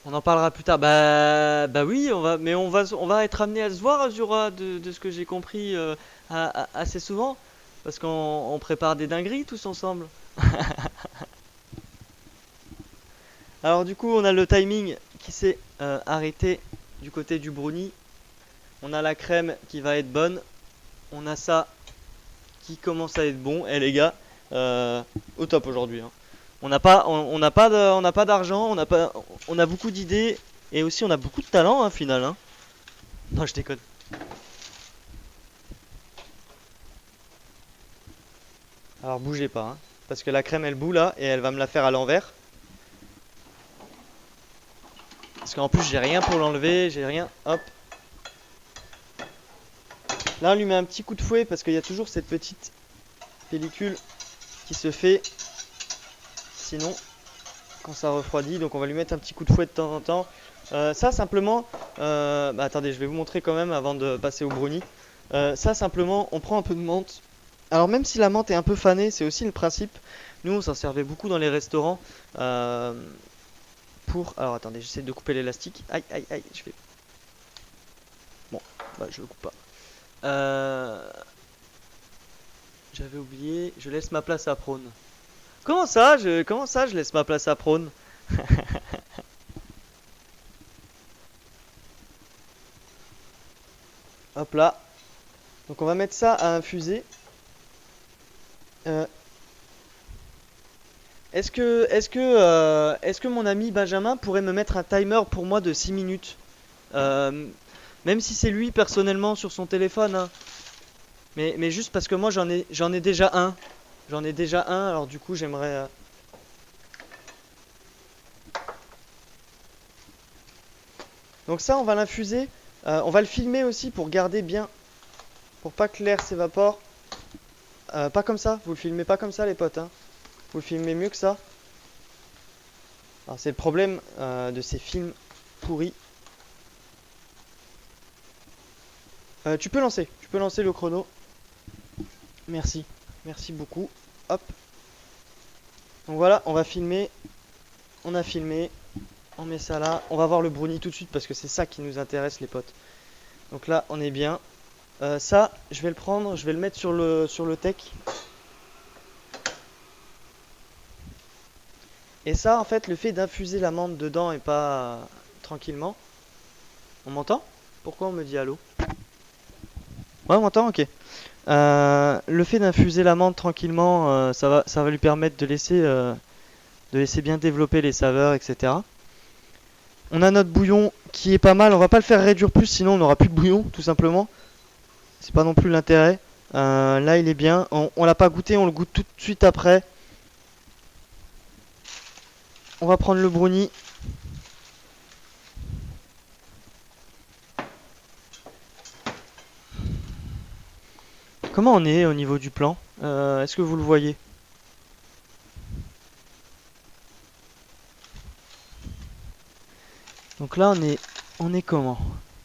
On en parlera plus tard. Bah oui, mais on va être amené à se voir, Azura, de ce que j'ai compris assez souvent. Parce qu'on prépare des dingueries tous ensemble. Alors du coup, on a le timing qui s'est arrêté du côté du brownie. On a la crème qui va être bonne. On a ça qui commence à être bon. Eh les gars, au top aujourd'hui. Hein. On n'a pas d'argent, on a beaucoup d'idées et aussi on a beaucoup de talent, hein, final. Hein. Non, je déconne. Alors bougez pas, hein, parce que la crème elle bout là et elle va me la faire à l'envers. Parce qu'en plus j'ai rien pour l'enlever, j'ai rien. Hop. Là on lui met un petit coup de fouet parce qu'il y a toujours cette petite pellicule qui se fait. Sinon quand ça refroidit. Donc on va lui mettre un petit coup de fouet de temps en temps. Ça simplement, bah, attendez, je vais vous montrer quand même avant de passer au brownie. Ça simplement, on prend un peu de menthe. Alors même si la menthe est un peu fanée, c'est aussi le principe. Nous, on s'en servait beaucoup dans les restaurants pour. Alors attendez, j'essaie de couper l'élastique. Aïe, aïe, aïe, je fais. Bon, bah je le coupe pas. J'avais oublié. Je laisse ma place à Prône. Comment ça, je laisse ma place à Prône? Hop là. Donc on va mettre ça à infuser. Euh, est-ce que mon ami Benjamin pourrait me mettre un timer pour moi de 6 minutes? Euh, Même si c'est lui personnellement sur son téléphone, hein. Mais juste parce que moi j'en ai déjà un. J'en ai déjà un, alors du coup j'aimerais. Donc ça on va l'infuser. On va le filmer aussi pour garder bien. Pour pas que l'air s'évapore. Pas comme ça, vous le filmez pas comme ça les potes, hein. Vous le filmez mieux que ça. Alors c'est le problème de ces films pourris. Tu peux lancer le chrono. Merci, merci beaucoup. Hop. Donc voilà, on va filmer. On a filmé. On met ça là. On va voir le brownie tout de suite parce que c'est ça qui nous intéresse les potes. Donc là, on est bien. Ça, je vais le prendre, je vais le mettre sur le tech. Et ça, en fait, le fait d'infuser la menthe dedans et pas tranquillement. On m'entend? Pourquoi on me dit allô? Ouais, on m'entend? Ok. Le fait d'infuser la menthe tranquillement, ça va lui permettre de laisser bien développer les saveurs, etc. On a notre bouillon qui est pas mal. On va pas le faire réduire plus, sinon on n'aura plus de bouillon, tout simplement. C'est pas non plus l'intérêt. Là, il est bien. On l'a pas goûté, on le goûte tout de suite après. On va prendre le brownie. Comment on est au niveau du plan? Est-ce que vous le voyez? Donc là, on est comment?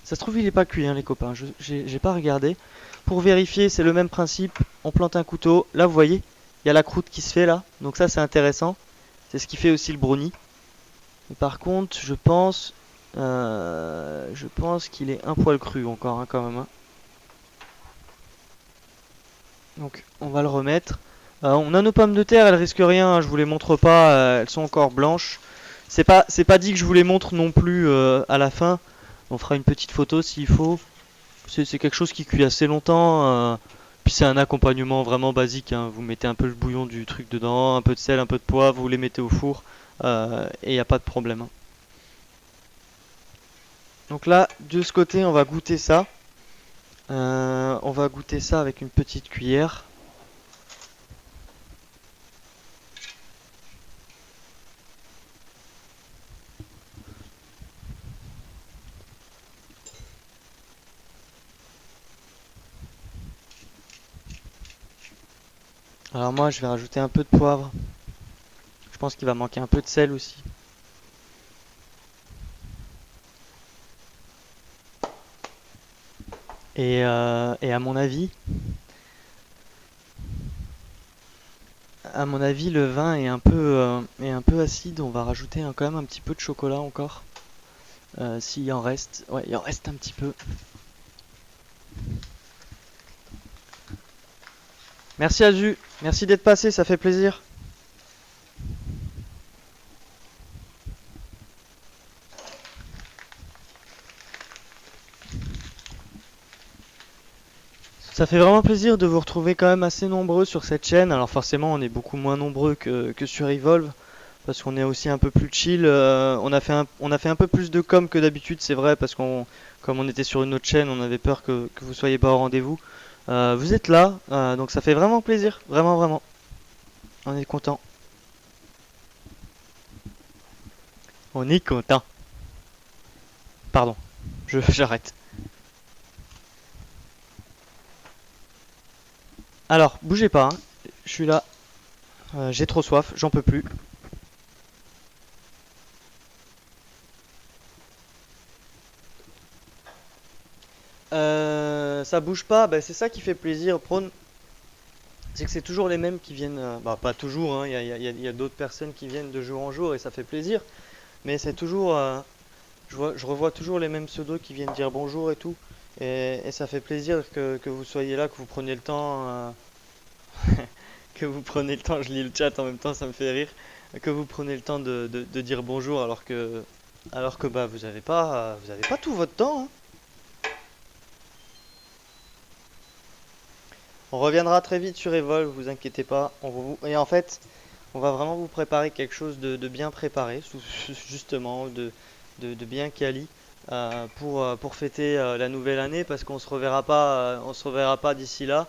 Ça se trouve, il est pas cuit, hein, les copains. J'ai pas regardé. Pour vérifier, c'est le même principe. On plante un couteau. Là, vous voyez, il y a la croûte qui se fait là. Donc ça, c'est intéressant. C'est ce qui fait aussi le brownie. Mais par contre, je pense qu'il est un poil cru encore, hein, quand même, hein. Donc, on va le remettre. On a nos pommes de terre, elles risquent rien, hein, je vous les montre pas, elles sont encore blanches. C'est pas dit que je vous les montre non plus à la fin. On fera une petite photo s'il faut. C'est quelque chose qui cuit assez longtemps. Puis c'est un accompagnement vraiment basique, hein. Vous mettez un peu le bouillon du truc dedans, un peu de sel, un peu de poivre, vous les mettez au four et il n'y a pas de problème, hein. Donc là, de ce côté, on va goûter ça. On va goûter ça avec une petite cuillère. Alors moi, je vais rajouter un peu de poivre. Je pense qu'il va manquer un peu de sel aussi. Et à mon avis, le vin est un peu acide. On va rajouter quand même un petit peu de chocolat encore. S'il en reste. Ouais, il en reste un petit peu. Merci Azu, merci d'être passé, ça fait plaisir. Ça fait vraiment plaisir de vous retrouver quand même assez nombreux sur cette chaîne. Alors forcément, on est beaucoup moins nombreux que sur Evolve. Parce qu'on est aussi un peu plus chill. On a fait un peu plus de com que d'habitude, c'est vrai, parce comme on était sur une autre chaîne, on avait peur que vous soyez pas au rendez-vous. Vous êtes là, donc ça fait vraiment plaisir, vraiment, vraiment. On est content. On est content. Pardon, j'arrête. Alors, bougez pas, hein. Je suis là. J'ai trop soif, j'en peux plus. Ça bouge pas, bah, c'est ça qui fait plaisir, Prône. C'est que c'est toujours les mêmes qui viennent. Bah, pas toujours, hein, il y a d'autres personnes qui viennent de jour en jour et ça fait plaisir. Mais c'est toujours. Je revois toujours les mêmes pseudos qui viennent dire bonjour et tout. Et ça fait plaisir que vous soyez là, que vous preniez le temps. Que vous prenez le temps, je lis le chat en même temps, ça me fait rire. Que vous prenez le temps de dire bonjour alors que bah, vous avez pas tout votre temps, hein. On reviendra très vite sur Evol, vous inquiétez pas. Et en fait, on va vraiment vous préparer quelque chose de bien préparé, justement, de bien quali, pour fêter la nouvelle année, parce qu'on se reverra pas d'ici là.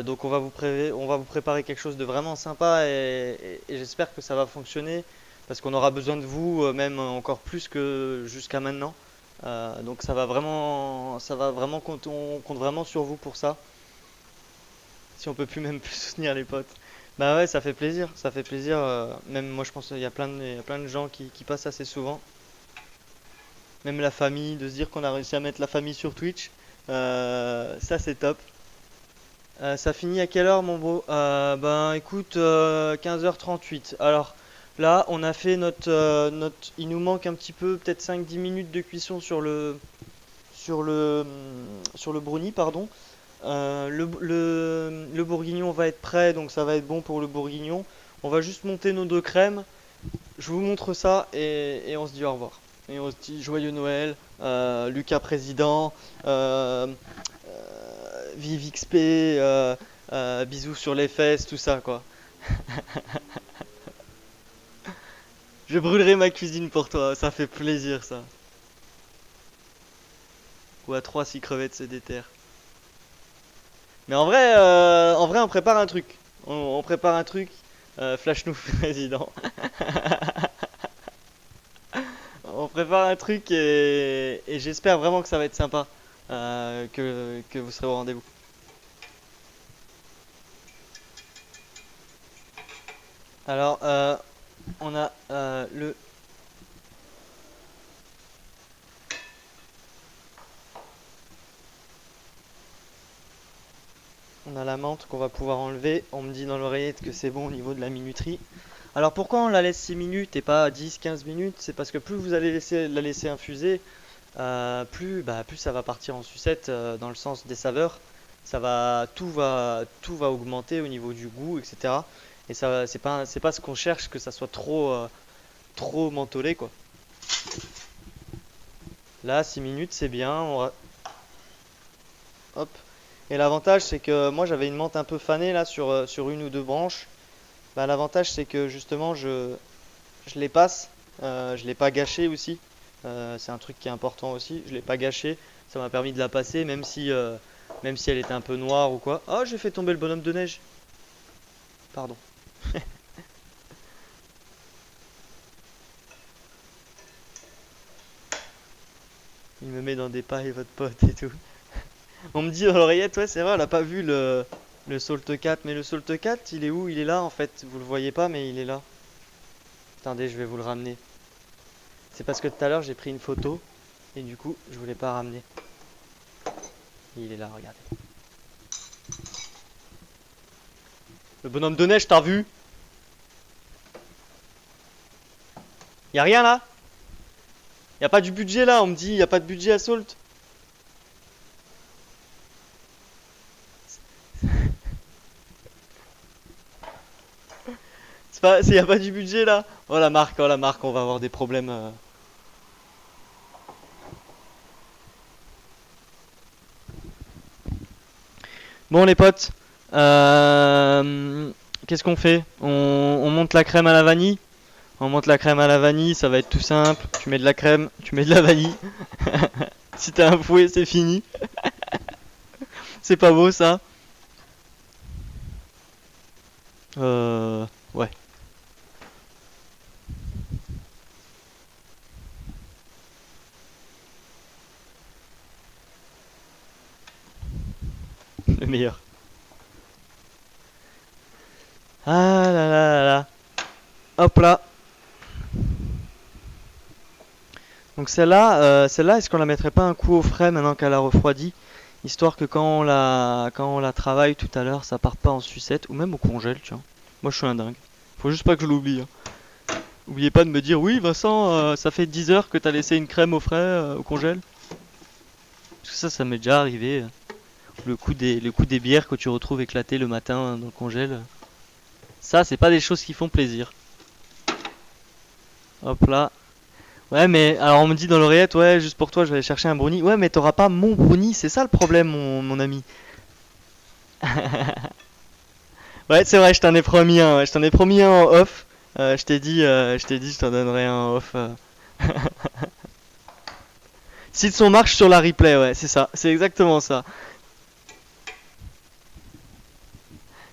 Donc on va vous préparer quelque chose de vraiment sympa et j'espère que ça va fonctionner, parce qu'on aura besoin de vous, même encore plus que jusqu'à maintenant. Donc ça va vraiment on compte vraiment sur vous pour ça. Si on peut plus même plus soutenir les potes. Bah ouais, ça fait plaisir, ça fait plaisir. Même moi, je pense qu'il y a plein de gens qui passent assez souvent. Même la famille, de se dire qu'on a réussi à mettre la famille sur Twitch, ça c'est top. Ça finit à quelle heure, mon beau? Ben écoute, 15h38. Alors là, on a fait il nous manque un petit peu, peut-être 5-10 minutes de cuisson sur le brownie, pardon. Le bourguignon va être prêt, donc ça va être bon pour le bourguignon. On va juste monter nos deux crèmes. Je vous montre ça et on se dit au revoir. Et on se dit joyeux Noël, Lucas président, vive XP, bisous sur les fesses, tout ça quoi. Je brûlerai ma cuisine pour toi, ça fait plaisir ça. Ou à 3 si crevettes se déterrent. Mais en vrai, on prépare un truc. On prépare un truc. Flash nous président. On prépare un truc et j'espère vraiment que ça va être sympa. Que vous serez au rendez-vous. Alors, on a la menthe qu'on va pouvoir enlever. On me dit dans l'oreillette que c'est bon au niveau de la minuterie. Alors pourquoi on la laisse 6 minutes et pas 10-15 minutes? C'est parce que plus vous allez la laisser infuser, plus ça va partir en sucette, dans le sens des saveurs. Tout va augmenter au niveau du goût, etc. Et ça, c'est pas ce qu'on cherche, que ça soit trop mentholé, quoi. Là, 6 minutes, c'est bien. Hop. Et l'avantage, c'est que moi, j'avais une menthe un peu fanée là sur une ou deux branches. Bah, l'avantage, c'est que justement, je les passe. Je l'ai pas gâché aussi. C'est un truc qui est important aussi. Je l'ai pas gâché. Ça m'a permis de la passer, même si elle était un peu noire ou quoi. Oh, j'ai fait tomber le bonhomme de neige. Pardon. Il me met dans des pailles, votre pote et tout. On me dit dans l'oreillette, ouais, c'est vrai, elle a pas vu le Salt 4. Mais le Salt 4, il est où? Il est là en fait. Vous le voyez pas, mais il est là. Attendez, je vais vous le ramener. C'est parce que tout à l'heure, j'ai pris une photo. Et du coup, je voulais pas ramener. Il est là, regardez. Le bonhomme de neige, t'as vu? Y a rien là? Y a pas du budget là, on me dit, y a pas de budget à Salt. Y a pas du budget là. Oh la marque, on va avoir des problèmes. Bon les potes, qu'est-ce qu'on fait? On monte la crème à la vanille. On monte la crème à la vanille, ça va être tout simple. Tu mets de la crème, tu mets de la vanille. Si t'as un fouet, c'est fini. C'est pas beau ça? Ouais. Le meilleur. Ah là là là là. Hop là. Donc celle-là, est-ce qu'on la mettrait pas un coup au frais maintenant qu'elle a refroidi, histoire que quand on la travaille tout à l'heure, ça parte pas en sucette, ou même au congèle, tu vois. Moi je suis un dingue. Faut juste pas que je l'oublie, hein. Oubliez pas de me dire, oui Vincent, ça fait 10 heures que t'as laissé une crème au frais au congèle. Parce que ça m'est déjà arrivé. Le coup des bières que tu retrouves éclatées le matin dans le congèle. Ça, c'est pas des choses qui font plaisir. Hop là. Ouais, mais alors on me dit dans l'oreillette, ouais, juste pour toi, je vais aller chercher un brownie. Ouais, mais t'auras pas mon brownie, c'est ça le problème, mon ami. Ouais, c'est vrai, je t'en ai promis un. Ouais, je t'en ai promis un en off. Je t'en donnerai un en off. Si son marche sur la replay, ouais, c'est ça, c'est exactement ça.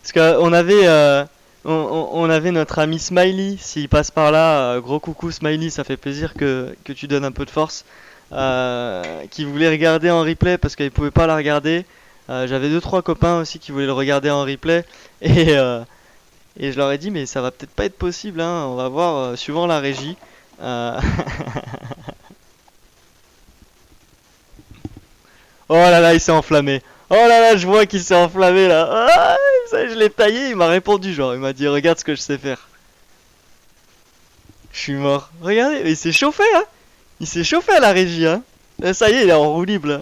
Parce qu'on avait, on avait notre ami Smiley, s'il passe par là, gros coucou Smiley, ça fait plaisir que tu donnes un peu de force. Qui voulait regarder en replay parce qu'il pouvait pas la regarder. J'avais deux trois copains aussi qui voulaient le regarder en replay et je leur ai dit mais ça va peut-être pas être possible, hein, on va voir suivant la régie. Euh, Oh là là, il s'est enflammé. Oh là là, je vois qu'il s'est enflammé là. Ah, ça, je l'ai taillé, il m'a répondu genre, il m'a dit regarde ce que je sais faire. Je suis mort. Regardez, il s'est chauffé hein. Il s'est chauffé à la régie hein. Ça y est, il est en roue libre là.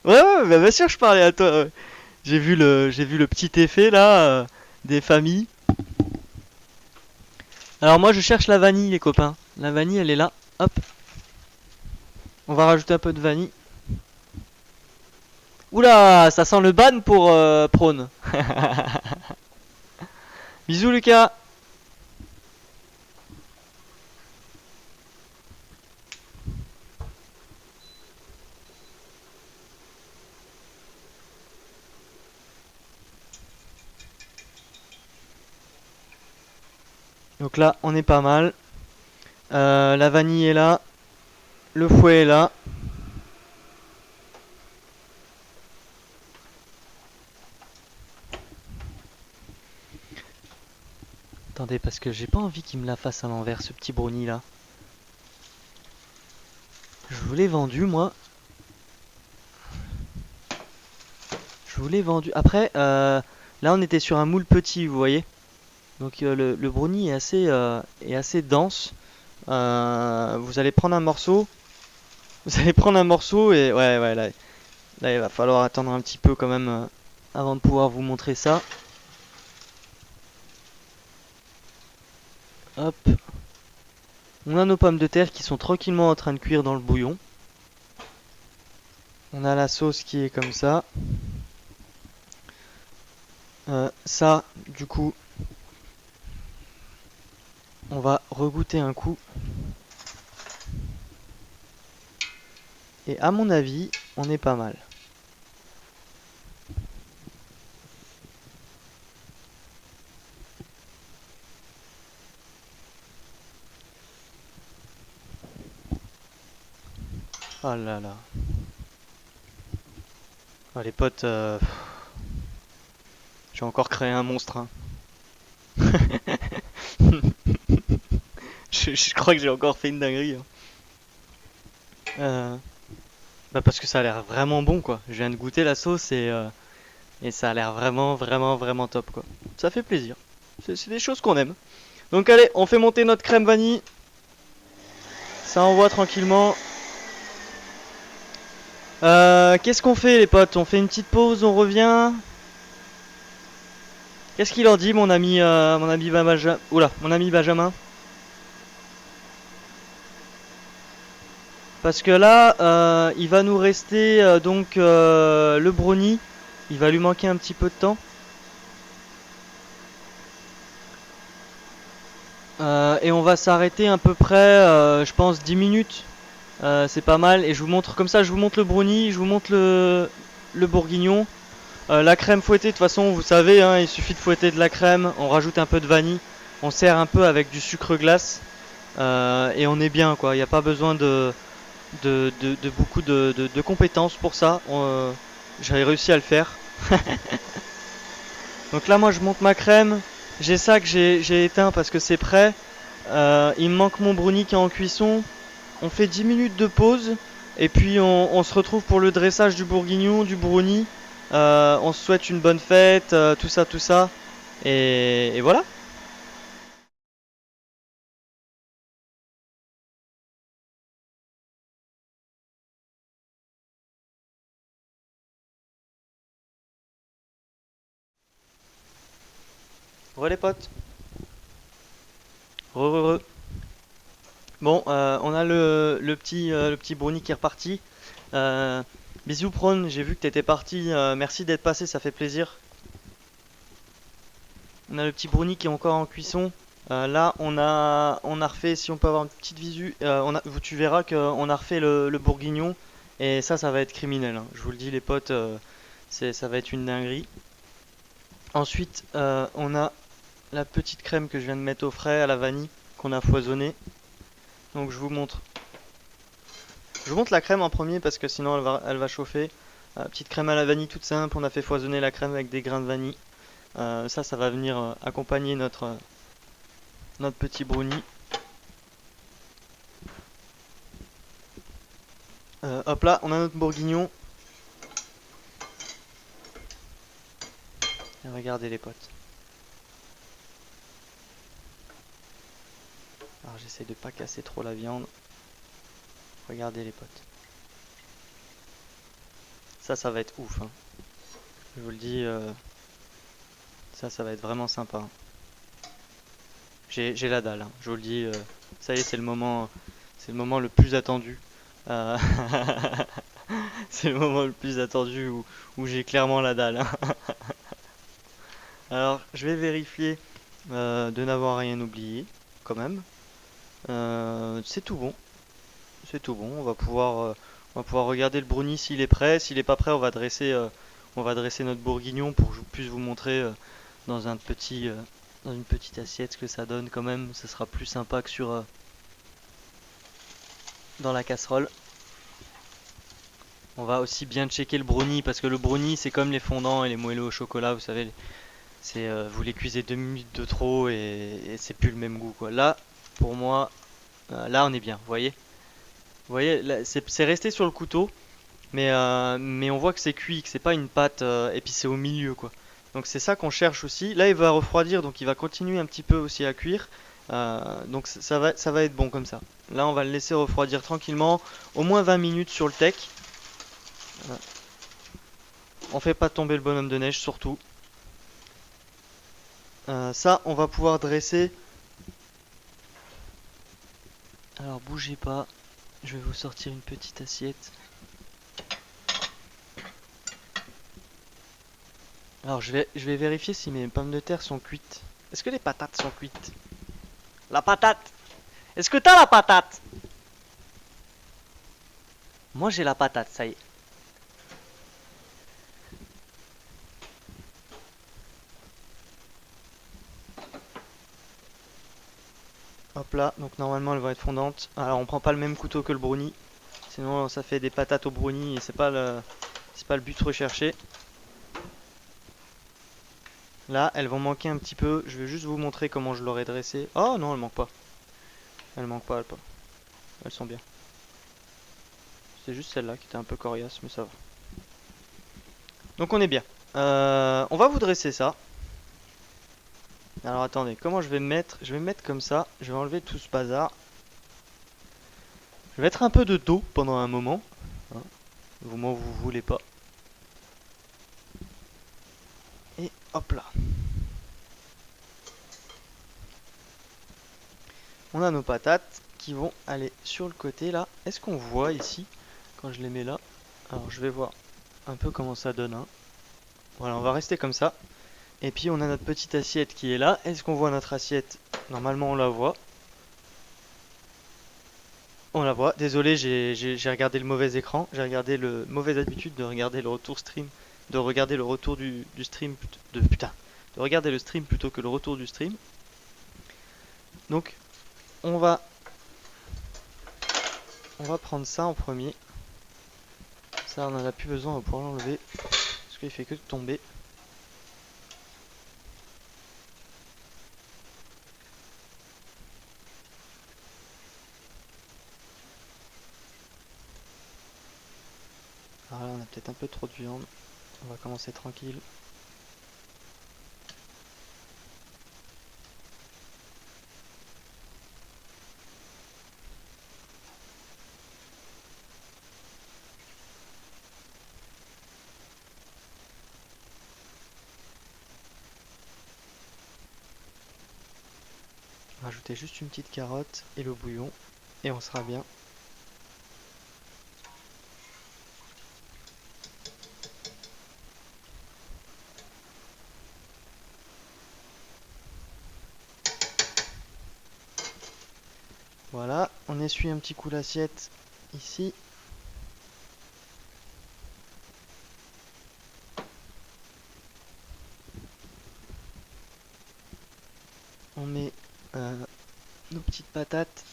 Ouais ouais, bah, bien sûr je parlais à toi. Ouais. J'ai vu le petit effet là des familles. Alors moi je cherche la vanille les copains. La vanille elle est là. Hop. On va rajouter un peu de vanille. Oula, ça sent le ban pour Prône. Bisous Lucas. Donc là, on est pas mal. La vanille est là. Le fouet est là. Attendez, parce que j'ai pas envie qu'il me la fasse à l'envers, ce petit brownie là. Je vous l'ai vendu, moi. Je vous l'ai vendu. Après, là, on était sur un moule petit, vous voyez. Donc le brownie est assez dense. Vous allez prendre un morceau. Vous allez prendre un morceau et ouais là il va falloir attendre un petit peu quand même avant de pouvoir vous montrer ça. Hop. On a nos pommes de terre qui sont tranquillement en train de cuire dans le bouillon. On a la sauce qui est comme ça. Ça, du coup, on va regoûter un coup. Et à mon avis, on est pas mal. Oh là là. Oh, les potes, j'ai encore créé un monstre. Hein. Je crois que j'ai encore fait une dinguerie. Hein. Bah parce que ça a l'air vraiment bon quoi. Je viens de goûter la sauce et ça a l'air vraiment top quoi. Ça fait plaisir. C'est des choses qu'on aime. Donc allez, on fait monter notre crème vanille. Ça envoie tranquillement. Qu'est-ce qu'on fait les potes? On fait une petite pause, on revient. Qu'est-ce qu'il en dit mon ami Benjamin? Oula, mon ami Benjamin. Parce que là, il va nous rester donc le brownie. Il va lui manquer un petit peu de temps. Et on va s'arrêter à peu près, je pense, 10 minutes. C'est pas mal. Et je vous montre comme ça, je vous montre le brownie, je vous montre le bourguignon. La crème fouettée, de toute façon, vous savez, hein, il suffit de fouetter de la crème. On rajoute un peu de vanille. On sert un peu avec du sucre glace. Et on est bien, quoi. Il n'y a pas besoin de beaucoup de compétences pour ça. J'ai réussi à le faire. Donc là, moi, je monte ma crème. J'ai ça que j'ai éteint parce que c'est prêt. Il me manque mon brownie qui est en cuisson. On fait 10 minutes de pause. Et puis on se retrouve pour le dressage du bourguignon, du brownie. On se souhaite une bonne fête, tout ça, tout ça. Et voilà. Re les potes. Re re re. Bon, on a le petit brownie qui est reparti. Euh, Bisous Prone, j'ai vu que t'étais parti. Merci d'être passé, ça fait plaisir. On a le petit brownie qui est encore en cuisson. Là, on a refait, si on peut avoir une petite visu, tu verras qu'on a refait le bourguignon. Et ça va être criminel, hein. Je vous le dis, les potes, ça va être une dinguerie. Ensuite, on a la petite crème que je viens de mettre au frais à la vanille, qu'on a foisonnée. Donc je vous montre. Je vous montre la crème en premier parce que sinon elle va chauffer. Petite crème à la vanille toute simple. On a fait foisonner la crème avec des grains de vanille. Ça va venir accompagner notre petit brownie. Hop là, on a notre bourguignon. Et regardez les potes. Alors j'essaie de pas casser trop la viande. Regardez les potes. Ça va être ouf, hein. Je vous le dis, ça va être vraiment sympa, hein. J'ai la dalle, hein. Je vous le dis, ça y est, c'est le moment le plus attendu. Euh, c'est le moment le plus attendu où j'ai clairement la dalle, hein. Alors, je vais vérifier de n'avoir rien oublié, quand même. C'est tout bon, c'est tout bon. On va pouvoir regarder le brownie s'il est prêt. S'il est pas prêt, on va dresser notre bourguignon pour que je puisse vous montrer dans dans une petite assiette ce que ça donne quand même. Ça sera plus sympa que dans la casserole. On va aussi bien checker le brownie parce que le brownie c'est comme les fondants et les moelleux au chocolat, vous savez, vous les cuisez 2 minutes de trop et c'est plus le même goût quoi. Là, pour moi, là on est bien, vous voyez, c'est resté sur le couteau, mais on voit que c'est cuit, que c'est pas une pâte et puis c'est au milieu quoi. Donc c'est ça qu'on cherche aussi. Là il va refroidir, donc il va continuer un petit peu aussi à cuire. Donc ça va être bon comme ça. Là on va le laisser refroidir tranquillement, au moins 20 minutes sur le tech. Euh, On fait pas tomber le bonhomme de neige surtout. Ça on va pouvoir dresser. Alors bougez pas, je vais vous sortir une petite assiette. Alors je vais vérifier si mes pommes de terre sont cuites. Est-ce que les patates sont cuites? La patate! Est-ce que t'as la patate? Moi j'ai la patate, ça y est. Hop là, donc normalement elles vont être fondantes. Alors on prend pas le même couteau que le brownie, sinon ça fait des patates au brownie et c'est pas le but recherché. Là elles vont manquer un petit peu, je vais juste vous montrer comment je l'aurais dressé. Oh non, elles manquent pas. Elles manquent pas, elles sont bien. C'est juste celle-là qui était un peu coriace, mais ça va. Donc on est bien. On va vous dresser ça. Alors attendez, comment je vais me mettre? Je vais me mettre comme ça, je vais enlever tout ce bazar. Je vais mettre un peu de dos pendant un moment, hein, au moment où vous voulez pas. Et hop là. On a nos patates qui vont aller sur le côté là. Est-ce qu'on voit ici quand je les mets là? Alors je vais voir un peu comment ça donne, hein. Voilà, on va rester comme ça. Et puis on a notre petite assiette qui est là. Est-ce qu'on voit notre assiette? Normalement on la voit. On la voit. Désolé, j'ai regardé le mauvais écran. J'ai regardé le mauvaise habitude de regarder le retour stream. De regarder le retour du stream. Putain. De regarder le stream plutôt que le retour du stream. Donc, on va, on va prendre ça en premier. Ça, on en a plus besoin, on va pouvoir l'enlever. Parce qu'il fait que de tomber. Alors là, on a peut-être un peu trop de viande. On va commencer tranquille. Rajouter juste une petite carotte et le bouillon et on sera bien. Voilà, on essuie un petit coup l'assiette ici. On met nos petites patates.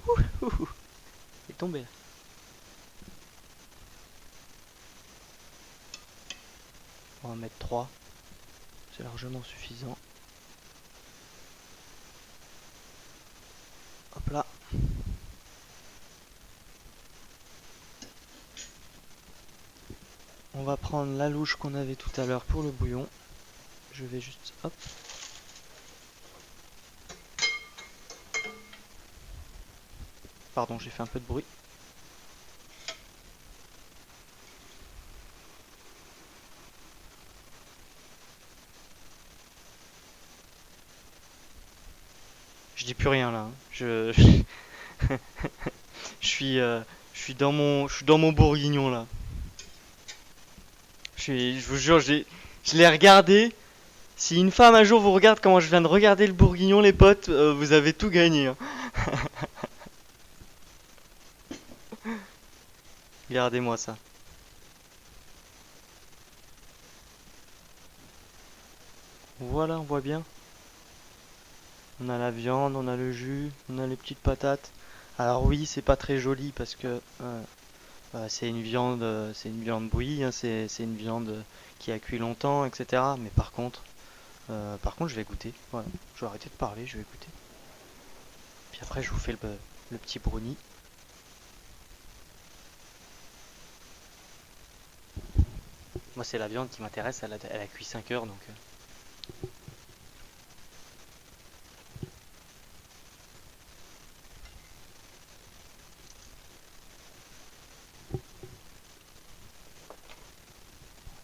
Ouh, il est tombé là. On va en mettre 3. C'est largement suffisant. Hop là. On va prendre la louche qu'on avait tout à l'heure pour le bouillon. Je vais juste... Hop. Pardon, j'ai fait un peu de bruit. Je dis plus rien là. Hein. Je suis dans mon bourguignon là. Je vous jure, je l'ai regardé. Si une femme un jour vous regarde comment je viens de regarder le bourguignon, les potes, vous avez tout gagné. Hein. Regardez-moi ça. Voilà, on voit bien. On a la viande, on a le jus, on a les petites patates. Alors oui, c'est pas très joli parce que c'est une viande bouillie, hein, c'est une viande qui a cuit longtemps, etc. Mais par contre, je vais goûter. Voilà, je vais arrêter de parler, je vais goûter. Puis après, je vous fais le petit brownie. Moi, c'est la viande qui m'intéresse. Elle a cuit 5 heures, donc.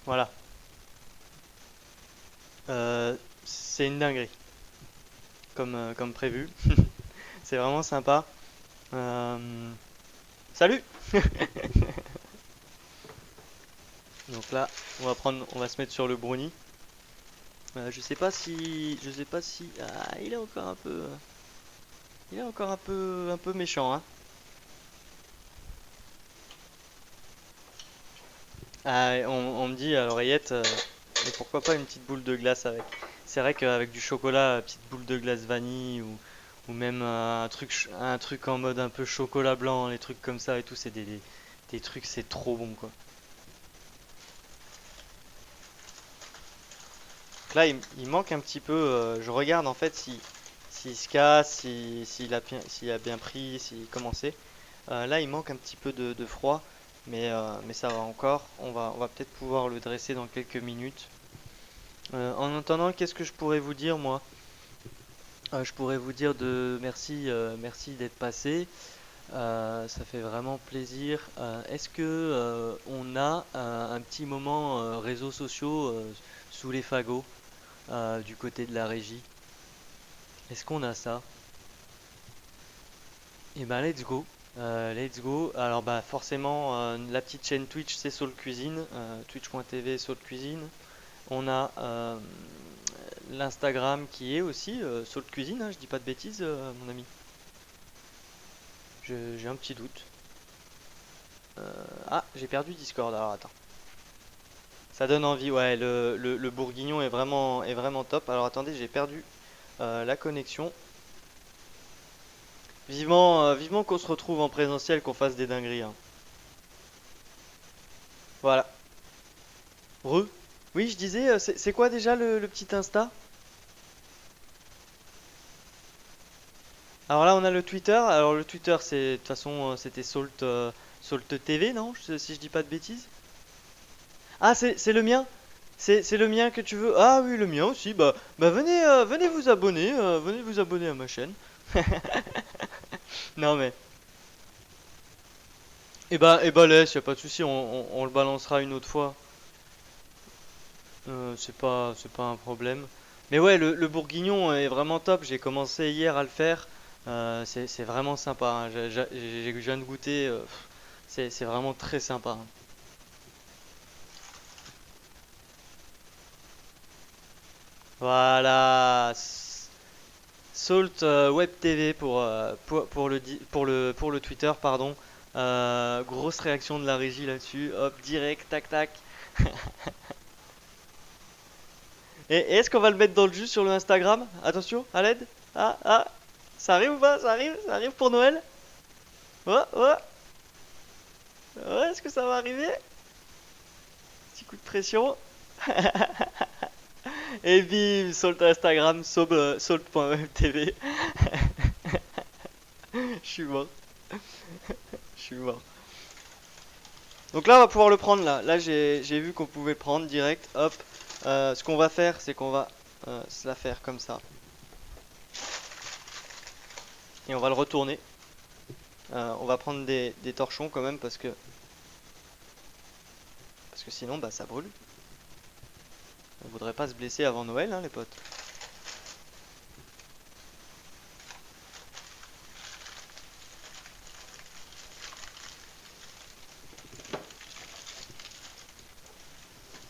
Voilà. C'est une dinguerie, comme prévu. C'est vraiment sympa. Euh, Salut! Donc là, on va se mettre sur le brownie. Je sais pas si, il est encore un peu, il est encore un peu méchant, hein. On me dit à l'oreillette, mais pourquoi pas une petite boule de glace avec. C'est vrai qu'avec du chocolat, petite boule de glace vanille ou même un truc en mode un peu chocolat blanc, les trucs comme ça et tout, c'est des trucs, c'est trop bon quoi. Donc là, il manque un petit peu. Je regarde en fait s'il se casse, s'il a bien pris, s'il comment c'est. Là, il manque un petit peu de froid, mais ça va encore. On va peut-être pouvoir le dresser dans quelques minutes. En attendant, qu'est-ce que je pourrais vous dire moi? Je pourrais vous dire merci d'être passé. Ça fait vraiment plaisir. Est-ce que on a un petit moment réseaux sociaux sous les fagots du côté de la régie? Est-ce qu'on a ça? Et ben let's go. Let's go. Alors bah forcément la petite chaîne Twitch c'est Soul Cuisine, twitch.tv Soul Cuisine. On a l'Instagram qui est aussi Soul Cuisine, hein, je dis pas de bêtises mon ami. J'ai un petit doute. Ah, j'ai perdu Discord, alors attends. Ça donne envie, ouais, le bourguignon est vraiment top. Alors attendez, j'ai perdu la connexion. Vivement qu'on se retrouve en présentiel, qu'on fasse des dingueries. Hein. Voilà. Re. Oui, je disais, c'est quoi déjà le petit Insta? Alors là, on a le Twitter. Alors le Twitter, c'est de toute façon, c'était Salt TV, non? Si je dis pas de bêtises. Ah, c'est le mien? C'est le mien que tu veux? Ah oui, le mien aussi. Bah venez vous abonner à ma chaîne. Non mais, laisse, y a pas de souci, on le balancera une autre fois. C'est pas un problème. Mais ouais, le bourguignon est vraiment top. J'ai commencé hier à le faire. C'est vraiment sympa, hein. Je viens de goûter. C'est vraiment très sympa, hein. Voilà. Salt Web TV pour le Twitter, pardon. Grosse réaction de la régie là-dessus. Hop, direct, tac tac. Et est-ce qu'on va le mettre dans le jus sur le Instagram? Attention, à l'aide. Ah, ah, ça arrive ou pas? Ça arrive pour Noël? Ouais, ouais, ouais, est-ce que ça va arriver? Petit coup de pression. Et bim, Salt Instagram, salt.webtv. Je suis mort, je suis mort. Donc là, on va pouvoir le prendre là. Là, j'ai vu qu'on pouvait le prendre direct. Hop. Ce qu'on va faire, c'est qu'on va se la faire comme ça. Et on va le retourner. On va prendre des torchons quand même parce que sinon, bah, ça brûle. On voudrait pas se blesser avant Noël, hein, les potes.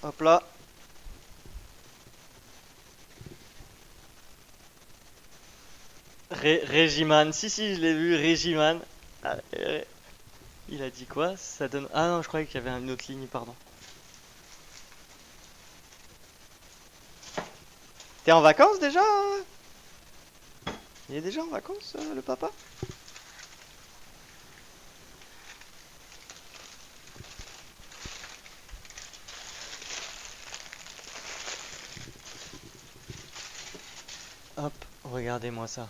Hop là. Régiman, si, je l'ai vu, Régiman. Ah, il a dit quoi? Ça donne. Ah non, je croyais qu'il y avait une autre ligne, pardon. T'es en vacances déjà? Il est déjà en vacances, le papa? Hop, regardez-moi ça.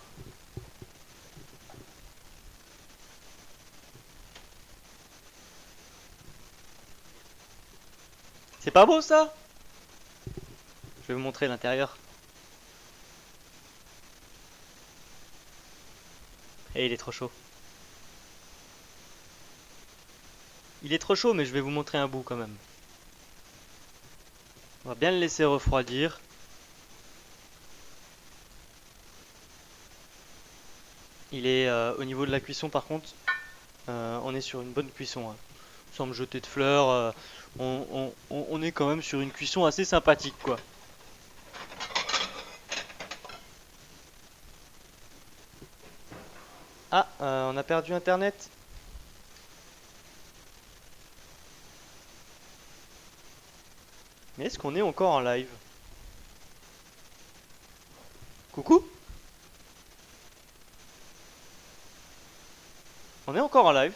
C'est pas beau ça? Je vais vous montrer l'intérieur. Et il est trop chaud. Il est trop chaud, mais je vais vous montrer un bout quand même. On va bien le laisser refroidir. Il est au niveau de la cuisson par contre, on est sur une bonne cuisson, hein. Sans me jeter de fleurs, on est quand même sur une cuisson assez sympathique quoi. Ah, on a perdu internet. Mais est-ce qu'on est encore en live? Coucou? On est encore en live.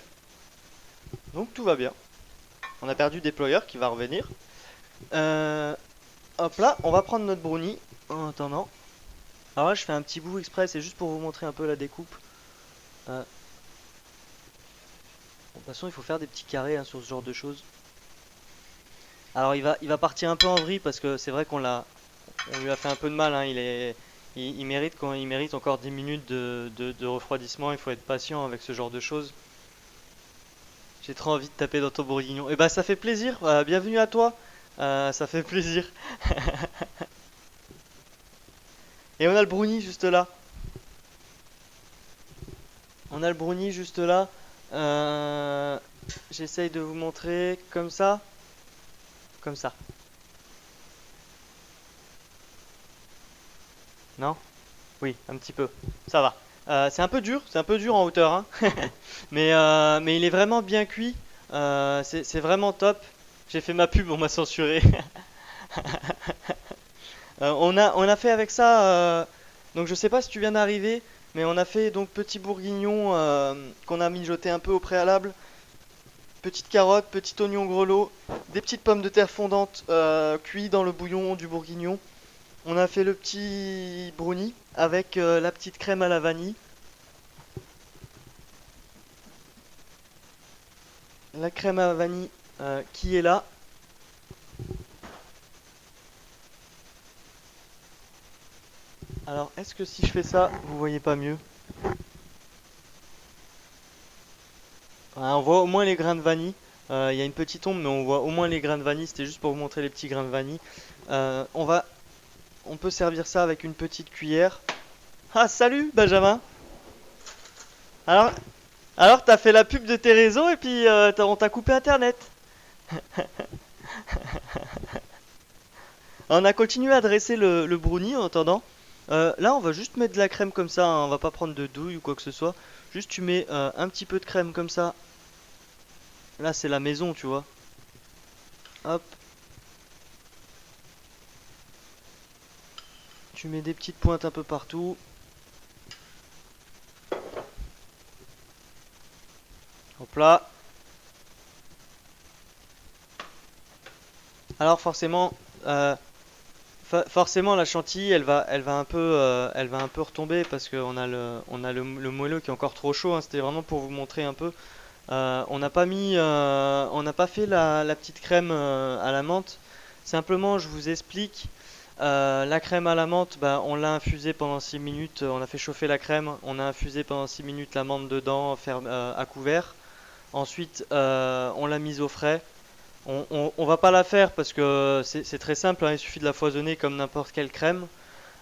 Donc tout va bien. On a perdu déployer qui va revenir. Euh, Hop là, on va prendre notre brownie en attendant. Alors là, je fais un petit bout exprès, c'est juste pour vous montrer un peu la découpe. Bon, de toute façon, il faut faire des petits carrés, hein, sur ce genre de choses. Alors il va partir un peu en vrille parce que c'est vrai on lui a fait un peu de mal, hein. Il mérite encore 10 minutes de refroidissement. Il faut être patient avec ce genre de choses. J'ai trop envie de taper dans ton bourguignon. Et bah ça fait plaisir, bienvenue à toi. Ça fait plaisir. Et on a le brownie juste là. On a le brownie juste là. Euh, J'essaye de vous montrer comme ça. Comme ça. Non? Oui, un petit peu. Ça va. C'est un peu dur en hauteur, hein. Mais il est vraiment bien cuit. C'est vraiment top. J'ai fait ma pub, on m'a censuré. On a fait avec ça. Donc je sais pas si tu viens d'arriver, mais on a fait donc petit bourguignon qu'on a mijoté un peu au préalable. Petite carotte, petit oignon grelot, des petites pommes de terre fondantes cuites dans le bouillon du bourguignon. On a fait le petit brownie avec la petite crème à la vanille. la crème à vanille qui est là. Alors, est-ce que si je fais ça, vous voyez pas mieux? Ouais, on voit au moins les grains de vanille. Il y a une petite ombre, mais on voit au moins les grains de vanille. C'était juste pour vous montrer les petits grains de vanille. Euh, on va, on peut servir ça avec une petite cuillère. Ah, salut Benjamin. Alors, alors t'as fait la pub de tes réseaux et puis on t'a coupé Internet. On a continué à dresser le brownie en attendant. Là, on va juste mettre de la crème comme ça, hein. On va pas prendre de douille ou quoi que ce soit. Juste, tu mets un petit peu de crème comme ça. Là, c'est la maison, tu vois. Hop, tu mets des petites pointes un peu partout. Hop là. Alors forcément, euh, forcément la chantilly, elle va un peu retomber parce qu'on a le moelleux qui est encore trop chaud, hein. C'était vraiment pour vous montrer un peu. On n'a pas fait la petite crème à la menthe. Simplement, je vous explique. La crème à la menthe, bah, on l'a infusée pendant 6 minutes. On a fait chauffer la crème. On a infusé pendant 6 minutes la menthe dedans, à couvert. Ensuite, on l'a mise au frais. On va pas la faire parce que c'est très simple, hein. Il suffit de la foisonner comme n'importe quelle crème.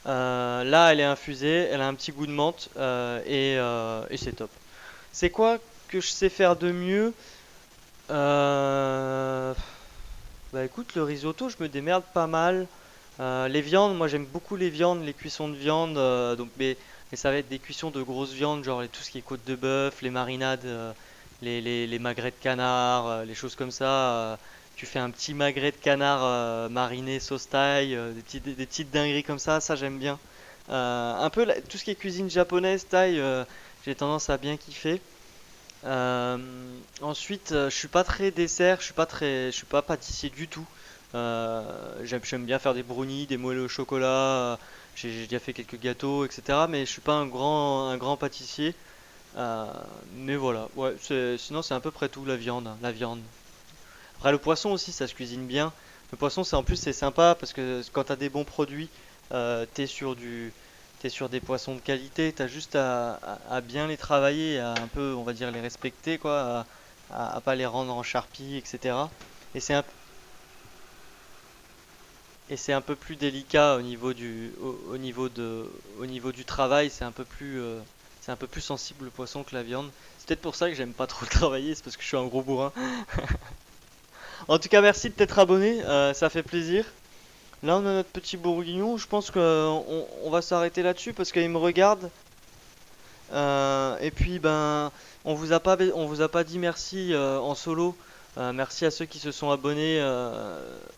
Là, elle est infusée. Elle a un petit goût de menthe et c'est top. C'est quoi que je sais faire de mieux? Euh, Bah écoute, le risotto, je me démerde pas mal. Les viandes, moi j'aime beaucoup les viandes, les cuissons de viande. Mais ça va être des cuissons de grosses viandes, genre tout ce qui est côte de bœuf, les marinades, les magrets de canard, les choses comme ça. Tu fais un petit magret de canard mariné sauce thaï, des petites dingueries comme ça j'aime bien. Un peu tout ce qui est cuisine japonaise, thaï, j'ai tendance à bien kiffer. Euh, Ensuite, je suis pas très dessert, je suis pas pâtissier du tout. J'aime bien faire des brownies, des moelleux au chocolat. J'ai déjà fait quelques gâteaux, etc. Mais je suis pas un grand pâtissier. Euh, mais voilà, ouais, sinon c'est à peu près tout la viande, hein, la viande. Après le poisson aussi, ça se cuisine bien. Le poisson, c'est en plus c'est sympa parce que quand t'as des bons produits, t'es sur des poissons de qualité. T'as juste à bien les travailler, à un peu, on va dire, les respecter, quoi, à pas les rendre en charpie, etc. Et c'est un, et c'est un peu plus délicat au niveau du travail. C'est un peu plus sensible le poisson que la viande. C'est peut-être pour ça que j'aime pas trop le travailler, c'est parce que je suis un gros bourrin. En tout cas, merci de t'être abonné, ça fait plaisir. Là, on a notre petit bourguignon. Je pense qu'on va s'arrêter là-dessus parce qu'il me regarde. Et puis, ben, on vous a pas dit merci en solo. Merci à ceux qui se sont abonnés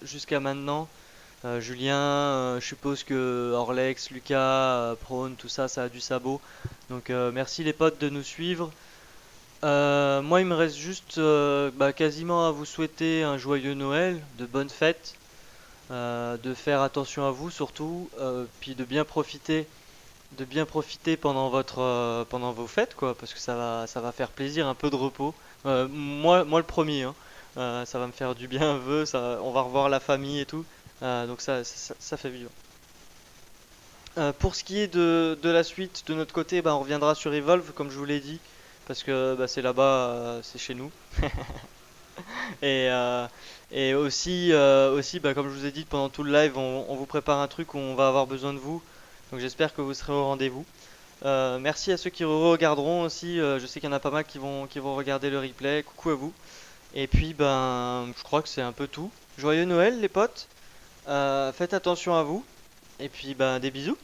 jusqu'à maintenant. Julien, je suppose que Orlex, Lucas, Prone, tout ça, ça a du sabot. Donc, merci les potes de nous suivre. Moi, il me reste juste bah, quasiment à vous souhaiter un joyeux Noël, de bonnes fêtes. De faire attention à vous surtout, puis de bien profiter pendant pendant vos fêtes quoi, parce que ça va faire plaisir, un peu de repos. Moi le premier, hein. Ça va me faire du bien un peu, on va revoir la famille et tout, donc ça fait vivre. Pour ce qui est de la suite, de notre côté, bah, on reviendra sur Evolve comme je vous l'ai dit, parce que bah, c'est là-bas, c'est chez nous. Et, euh, et aussi bah, comme je vous ai dit pendant tout le live, on vous prépare un truc où on va avoir besoin de vous. Donc j'espère que vous serez au rendez-vous. Merci à ceux qui regarderont aussi. Je sais qu'il y en a pas mal qui vont regarder le replay. Coucou à vous. Et puis ben, je crois que c'est un peu tout. Joyeux Noël les potes. Faites attention à vous. Et puis ben, des bisous.